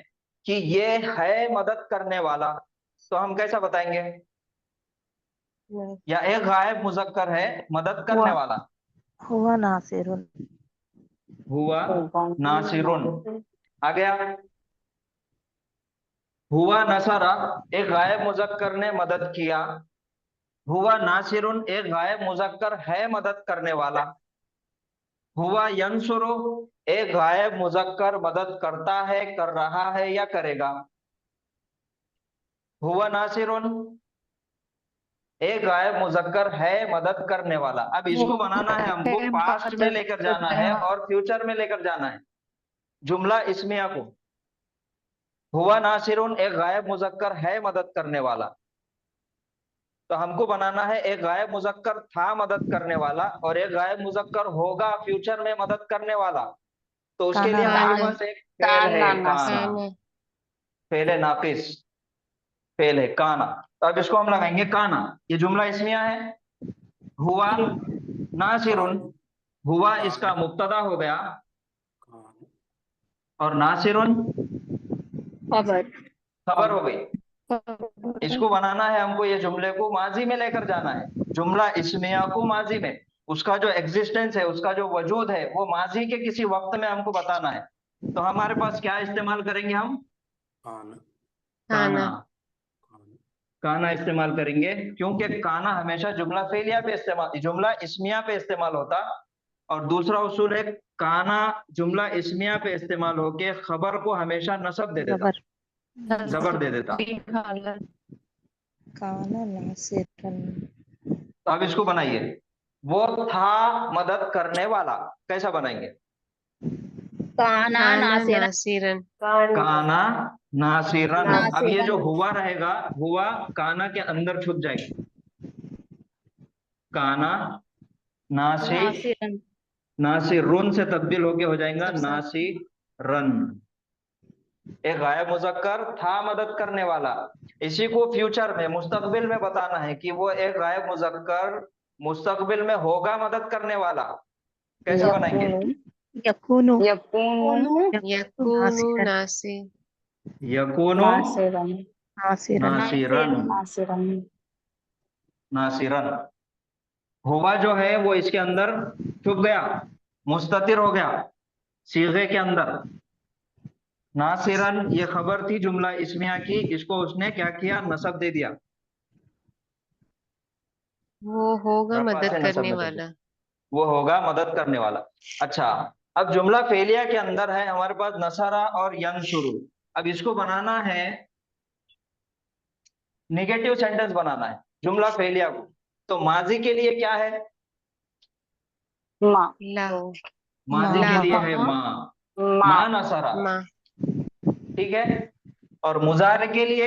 कि ये है मदद करने वाला, तो हम कैसा बताएंगे? या एक गायब मुजक्कर है मदद करने वाला, हुआ नासिरुन। हुआ नासिरुन आ गया। हुआ नसरा, एक गायब मुजक्कर ने मदद किया। हुआ नासिरुन, एक गायब मुजक्कर है मदद करने वाला। हुआ यंसुरु, एक गायब मुजक्कर मदद करता है, कर रहा है या करेगा। हुआ नासिरुन, एक गायब मुजक्कर है मदद करने वाला। अब इसको बनाना है हमको, पास्ट में लेकर जाना है और फ्यूचर में लेकर जाना है जुमला इस्मिया को। हुआ नासिरुन, एक गायब मुजक्कर है मदद करने वाला। तो हमको बनाना है एक गायब मुजक्कर था मदद करने वाला और एक गायब मुजक्कर होगा फ्यूचर में मदद करने वाला। तो उसके लिए हमारे काना। पास एक फेल है, काना, काना, काना। फेल है नाकिस, फेल है काना। तो अब इसको हम लगाएंगे काना। ये जुमला इस्मिया है। हुआ नासिरुन, हुआ इसका मुब्तदा हो गया कान और नासिरुन खबर। खबर हो गई। इसको बनाना है हमको, ये जुमले को माजी में लेकर जाना है। जुमला इस्मिया को माजी में, उसका जो एग्जिस्टेंस है, उसका जो वजूद है, वो माजी के किसी वक्त में हमको बताना है। तो हमारे पास क्या इस्तेमाल करेंगे हम? कान काना। कान काना इस्तेमाल करेंगे, क्योंकि काना हमेशा जुमला फेलिया पे इस्तेमाल, जुमला इस्मिया पे इस्तेमाल होता। और दूसरा उसूल है, काना जुमला इस्मिया पे इस्तेमाल होके खबर को हमेशा नसब दे देता, जबर दे देता। काना नासिरन। तो अब इसको बनाइए, वो था मदद करने वाला। कैसा बनाएंगे? काना काना नासिरन। नासिरन। काना नासिरन। अब ये जो नासिरन। हुआ रहेगा, हुआ काना के अंदर छुप जाएगा। काना नासी नासिरन। नासिरुन से तब्दील होके हो जाएगा नासिरन। एक गायब मुजक्कर था मदद करने वाला, इसी को फ्यूचर में, मुस्तकबिल में बताना है कि वो एक गायब मुजक्कर मुस्तकबिल में होगा मदद करने वाला। कैसा बनाएंगे? यकूनु। यकूनु यकूनु नासिर। यकूनो नासिरन नासिरन। नासिरन नासिरन। हुआ जो है वो इसके अंदर छुप गया, मुस्ततिर हो गया सीगे के अंदर। नासिरन ये खबर थी जुमला इस्मिया की, इसको उसने क्या किया? नसब दे दिया। वो होगा रफा मदद से नसब करने में वाला। वो होगा मदद करने वाला। अच्छा, अब जुमला फेलिया के अंदर है हमारे पास नसरा और यंसुरु। अब इसको बनाना है, निगेटिव सेंटेंस बनाना है जुमला फेलिया को। तो माजी के लिए क्या है? मा ला माजी ला के लिए है माँ, मा माँ नसरा। मा ठीक है। और मुजारे के लिए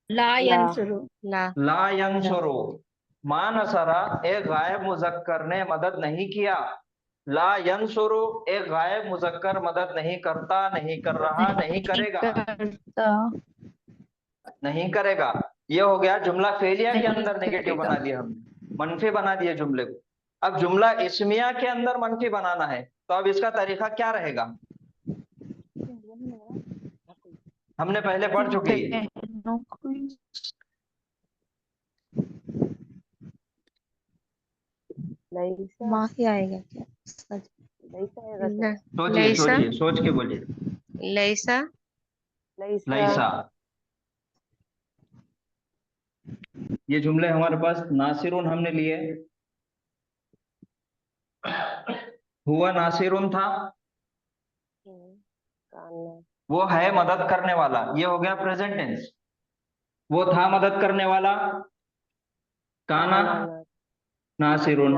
ला यंसुरु। ला ला यंसुरु। माँ नसरा एक गायब मुजक्कर ने मदद नहीं किया। ला यंसुरु एक गायब मुजक्कर मदद नहीं करता, नहीं कर रहा, नहीं करेगा, नहीं करेगा। ये हो गया जुमला फेलिया के अंदर नेगेटिव बना दिया हमने, मनफी बना दिया जुमले को। अब जुमला इस्मिया के अंदर मनफी बनाना है, तो अब इसका तरीका क्या रहेगा? हमने पहले पढ़ चुके हैं। लैसा ही आएगा क्या? लैसा आएगा ला सर। सोचिए लैसा सोचिए, सोच के बोलिए। लैसा लैसा लैसा। ये जुमले हमारे पास नासिरुन हमने लिए। हुआ नासिरुन था, काना वो है मदद करने वाला, ये हो गया प्रेजेंट टेंस। वो था मदद करने वाला, काना नासिरुन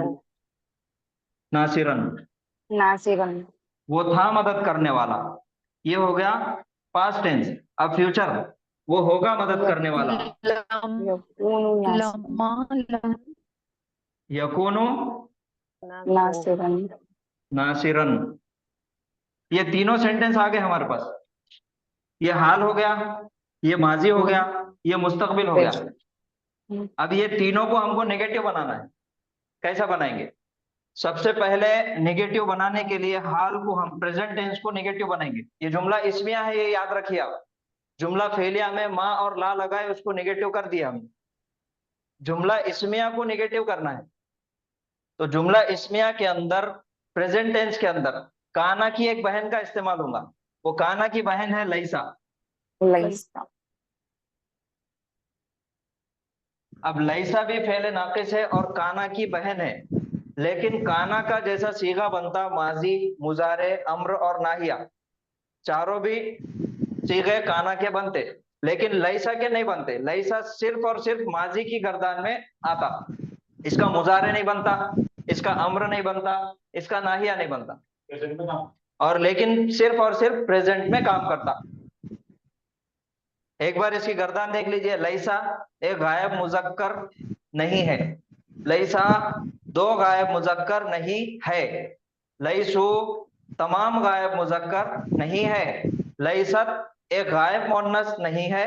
नासिरन। नासिरन वो था मदद करने वाला, ये हो गया पास्ट टेंस। अब फ्यूचर, वो होगा मदद करने वाला। यकूनु नासिरन यकूनु नासिरन नासिरन। ये तीनों सेंटेंस आ गए हमारे पास। ये हाल हो गया, ये माजी हो गया, ये मुस्तकबिल हो गया। अब ये तीनों को हमको नेगेटिव बनाना है। कैसा बनाएंगे? सबसे पहले नेगेटिव बनाने के लिए हाल को हम, प्रेजेंट टेंस को नेगेटिव बनाएंगे। ये जुमला इस्मिया है, ये याद रखिए आप। जुमला फेलिया में माँ और ला लगाए, उसको नेगेटिव कर दिया हमने। जुमला इस्मिया को नेगेटिव करना है, तो जुमला इस्मिया के अंदर प्रेजेंट टेंस के अंदर काना की एक बहन का इस्तेमाल होगा। वो काना की बहन है लैसा। लैसा अब लैसा भी फेले नाकिस है और काना की बहन है, लेकिन काना का जैसा सीगा बनता माजी, मुजारे, अम्र और नाहिया, चारों भी सीगे काना के बनते, लेकिन लैसा के नहीं बनते। लैसा सिर्फ और सिर्फ माजी की गर्दान में आता। इसका मुजारे नहीं बनता, इसका अम्र नहीं बनता, इसका नाहिया नहीं बनता, और लेकिन सिर्फ और सिर्फ प्रेजेंट में काम करता। एक बार इसकी गर्दान देख लीजिए। लईसा एक गायब मुजक्कर नहीं है। लईसा दो गायब मुजक्कर नहीं है। लईसु तमाम गायब मुजक्कर नहीं है। लईसत एक गायब मुअन्नस नहीं है।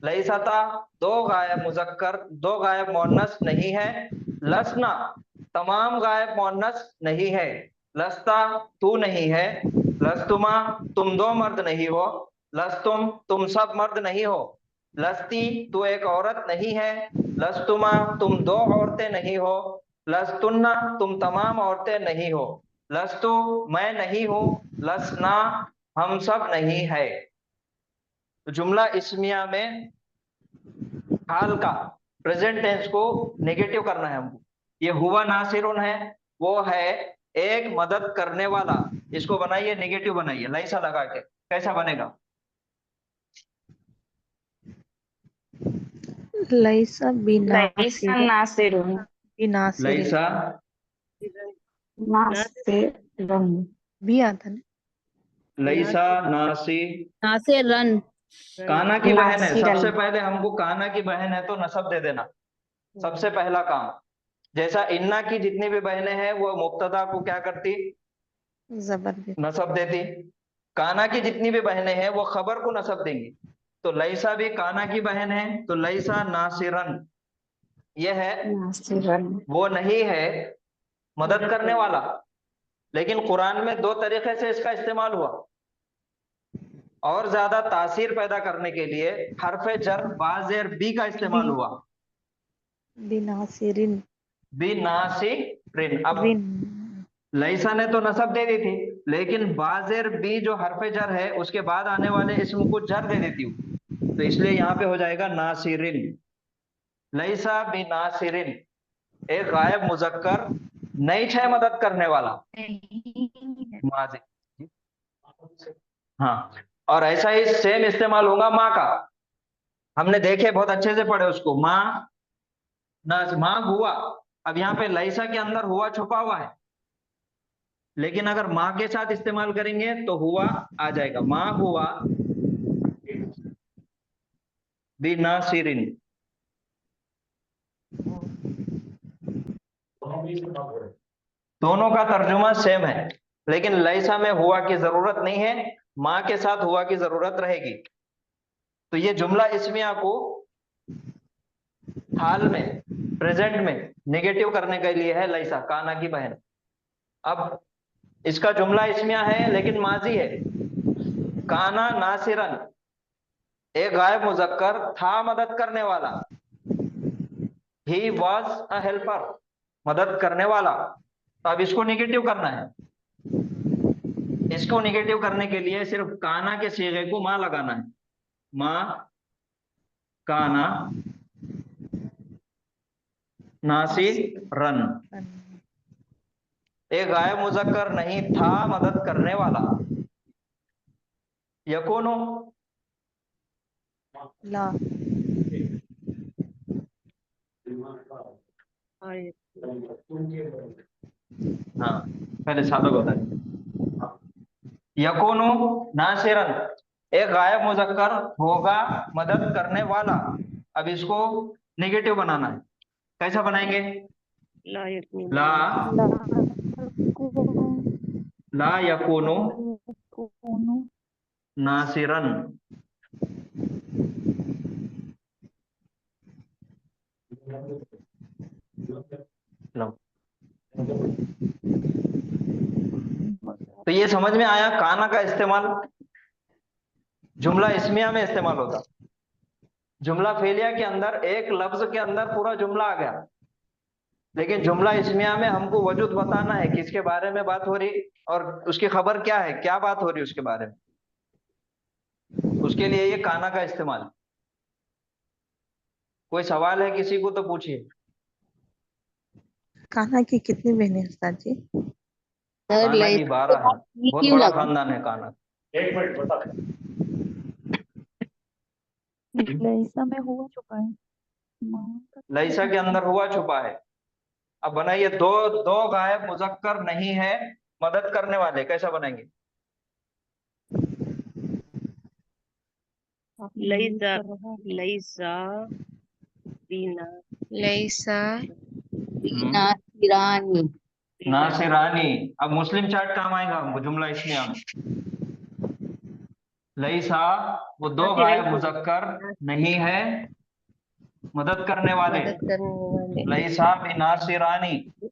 लईसता दो गायब मुजक्कर, दो गायब मुअन्नस नहीं है। लसना तमाम गायब मुअन्नस नहीं है। लस्ता तू नहीं है। लस्तुमा तुम दो मर्द नहीं हो। लस्तुम तुम सब मर्द नहीं हो। लस्ती तू एक औरत नहीं है। लस्तुमा तुम दो औरतें नहीं हो। लस्तुन्ना तुम तमाम औरतें नहीं हो। लस्तु मैं नहीं हूं। लसना हम सब नहीं है। तो जुमला इस्मिया में हाल का प्रेजेंट टेंस को नेगेटिव करना है हमको। ये हुआ नासिरुन है, वो है एक मदद करने वाला। इसको बनाइए, नेगेटिव बनाइए लैसा लगा के। कैसा बनेगा? लैसा लैसा नासिरुन, बिनासिरिन लैसा नासिरुन। भी आता ना। लैसा नासी। नासिरन। काना की बहन है। नासिरन। सबसे पहले हमको काना की बहन है तो नसब दे देना, सबसे पहला काम। जैसा इन्ना की जितनी भी बहनें हैं वो मुब्तदा को क्या करती? जबरदस्त। नसब देती। काना की जितनी भी बहनें हैं वो खबर को नसब देंगी। तो लैसा भी काना की बहन है, तो लैसा नासिरन ये है नासिरन। वो नहीं है मदद करने वाला। लेकिन कुरान में दो तरीके से इसका इस्तेमाल हुआ। और ज्यादा तासीर पैदा करने के लिए हरफे जर बाजेर बी का इस्तेमाल हुआ। बिनासिरिन बिनासिरिन। अब रिन लैसा ने तो नसब दे दी थी, लेकिन बाजेर बी जो हरफे जर है उसके बाद आने वाले इसम को जर दे देती हूँ, तो इसलिए यहाँ पे हो जाएगा नासिरिन। लैसा बि नासिरिन एक गायब मुजक्कर नहीं है मदद करने वाला। माजी। हाँ, और ऐसा ही सेम इस्तेमाल होगा माँ का। हमने देखे, बहुत अच्छे से पढ़े उसको। माँ न माँ हुआ। अब यहाँ पे लैसा के अंदर हुआ छुपा हुआ है, लेकिन अगर माँ के साथ इस्तेमाल करेंगे तो हुआ आ जाएगा। माँ हुआ बिनासिरिन। दोनों का तर्जुमा सेम है, लेकिन लैसा में हुआ की जरूरत नहीं है, माँ के साथ हुआ की जरूरत रहेगी। तो ये जुमला इस्मिया को हाल में, प्रेजेंट में नेगेटिव करने के लिए है लैसा, काना की बहन। अब इसका जुमला इस्मिया है लेकिन माजी है। काना नासिरन एक गायब मुजक्कर था मदद करने वाला। ही वॉज अ हेल्पर मदद करने वाला। तो अब इसको नेगेटिव करना है। इसको नेगेटिव करने के लिए सिर्फ काना के सीगे को मां लगाना है। मां काना नासिरन एक गायब मुजक्कर नहीं था मदद करने वाला। यकूनो ला हाँ, पहले सादा बताए। यकूनो नासिरन एक गायब मुजक्कर होगा मदद करने वाला। अब इसको नेगेटिव बनाना है। कैसा बनाएंगे? ला ला यकूनो नासिरन। लो। तो ये समझ में आया, काना का इस्तेमाल जुमला इस्मिया में इस्तेमाल होता। जुमला फेलिया के अंदर एक लफ्ज के अंदर पूरा जुमला आ गया, लेकिन जुमला इस्मिया में हमको वजूद बताना है किसके बारे में बात हो रही और उसकी खबर क्या है, क्या बात हो रही उसके बारे में। उसके लिए ये काना का इस्तेमाल। कोई सवाल है किसी को तो पूछिए। कान्हा की कितनी बहनें हैं उस्ताद जी? सर काना की 12 है, बहुत क्यों बड़ा लगा? खानदान है काना। एक मिनट बता। लैसा में हुआ छुपा है। माँ का लैसा के अंदर हुआ छुपा है। अब बनाइए, दो दो गायब मुजक्कर नहीं है मदद करने वाले। कैसा बनाएंगे? लईजा लईजा बीना लईसा नासिरानी नासिरानी। अब मुस्लिम चार्ट काम आएगा हमको, जुमला इसमें आना। लईसा वो दो गायब मुजक्कर नहीं है मदद करने वाले। मदद करने वाले लईसा भी नासिरानी वो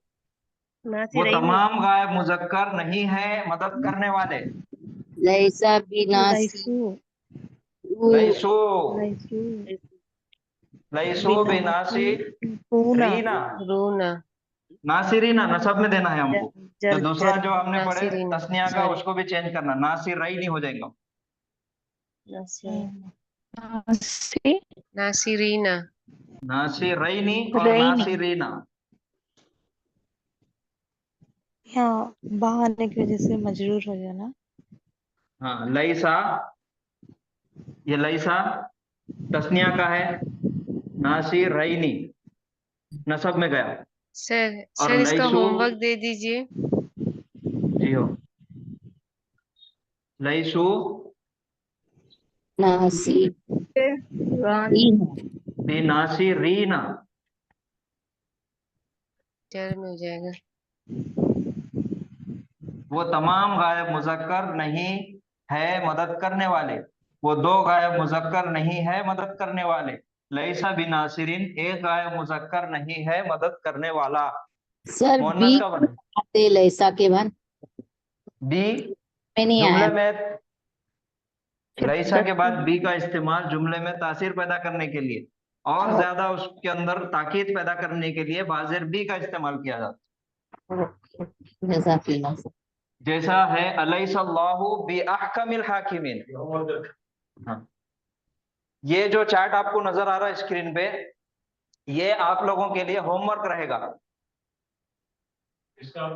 नासिरैनी तमाम गायब मुजक्कर नहीं है मदद करने वाले। लैसा बिनासी लईसो लईसू लईसो बेनासी रीना रूना नासिरीना नसब में देना है हमको। जर तो दूसरा जर जो हमने पढ़े नासिरीन तस्निया का सॉरी उसको भी चेंज करना, नासिरई नहीं हो जाएगा। नासी नासिरीना नासिरईनी और रईनी। नासिरीना। यहाँ बा आने की वजह से मजरूर हो गया ना। हाँ लईसा, ये लईसा तस्निया का है, नासिरईनी नसब में गया। सर और सर इसका लईसु होमवर्क दे दीजिए। जी हो। लईसु नासी बेनासिरीना जर में हो जाएगा। वो तमाम गायब मुजक्कर नहीं है मदद करने वाले। वो दो गायब मुजक्कर नहीं है मदद करने वाले। लईसा बिनासिरिन एक गायब मुजक्कर नहीं है मदद करने वाला। सर बी मुअन्नस का बने आते लैसा के बाद बी में नहीं जुमले आया। में। लईसा के बाद बी का इस्तेमाल जुमले में तासीर पैदा करने के लिए और ज्यादा उसके अंदर ताकीद पैदा करने के लिए बाज़िर बी का इस्तेमाल किया जाता है। जज़ाकल्लाह। जैसा है अलैहिस्सलाहु बि अहकमिल हाकिमीन। हाँ, ये जो चार्ट आपको नजर आ रहा है स्क्रीन पे, ये आप लोगों के लिए होमवर्क रहेगा। इसका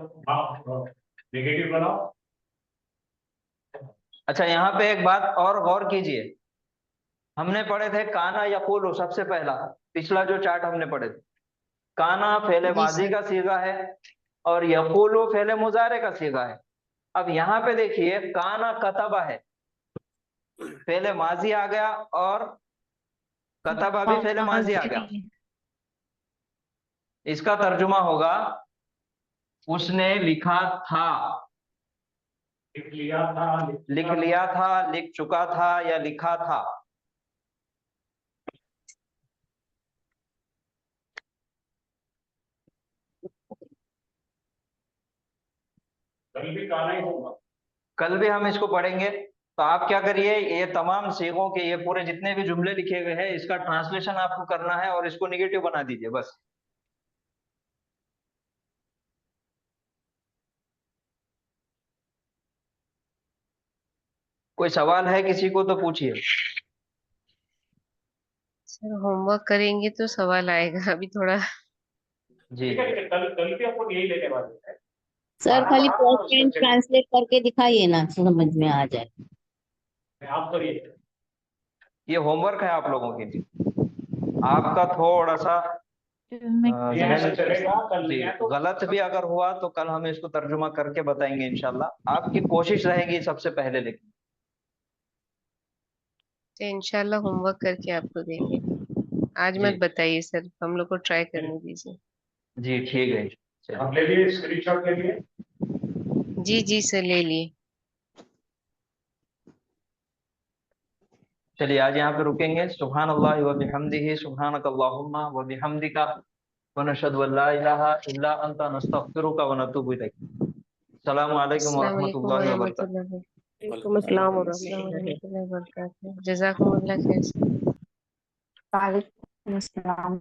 नेगेटिव बनाओ। अच्छा, यहाँ पे एक बात और गौर कीजिए। हमने पढ़े थे काना यकूलु, सबसे पहला पिछला जो चार्ट हमने पढ़े थे, काना फेले माजी का सीगा है और यकूलु फेले मुजारे का सीगा है। अब यहाँ पे देखिए काना कतबा है, फेले माजी आ गया और कतबा भी फेले माजी आ गया। इसका तर्जुमा होगा उसने लिखा था, लिख लिया था, लिख चुका था या लिखा था। कल भी काना ही होगा। कल भी हम इसको पढ़ेंगे। तो आप क्या करिए, ये तमाम सीगों के ये पूरे जितने भी जुमले लिखे हुए हैं इसका ट्रांसलेशन आपको करना है और इसको निगेटिव बना दीजिए बस। कोई सवाल है किसी को तो पूछिए। सर होमवर्क करेंगे तो सवाल आएगा, अभी थोड़ा। जी ठीक है, कल भी अपन यही लेने वाले हैं। सर खाली फर्स्ट ट्रांसलेट करके दिखाइए ना, समझ में आ जाए। आप करिए, ये होमवर्क है आप लोगों के लिए। आपका थोड़ा सा चलेगा, कल जी नहीं है तो गलत भी अगर हुआ तो कल हम इसको तर्जुमा करके बताएंगे इंशाल्लाह। आपकी कोशिश रहेगी सबसे पहले, लेकिन तो इंशाल्लाह होमवर्क करके आपको देंगे। आज जी मत बताइए सर, हम लोग को ट्राई करने दीजिए। जी ठीक है। चलिए। आप ले लिए स्क्रीनशॉट ले लिए। जी जी सर ले लिए। चलिए आज यहाँ पे रुकेंगे। सुभान अल्लाह व बिहम्दिही सुभानक अल्लाहुम्मा व बिहम्दिका व नशहदु अल्ला इलाहा इल्ला अंता नस्तगफिरुका व नतूबु इलैक। अस्सलामु अलैकुम व अस्सलाम वालेकुम रहमतुल्लाहि व व बरकातुहू। वालेकुम अस्सलाम और रहमतुल्लाहि रहमतुल्लाहि व बरकातुहू। जज़ाकुमुल्लाह खैर। वालेकुम अस्सलाम।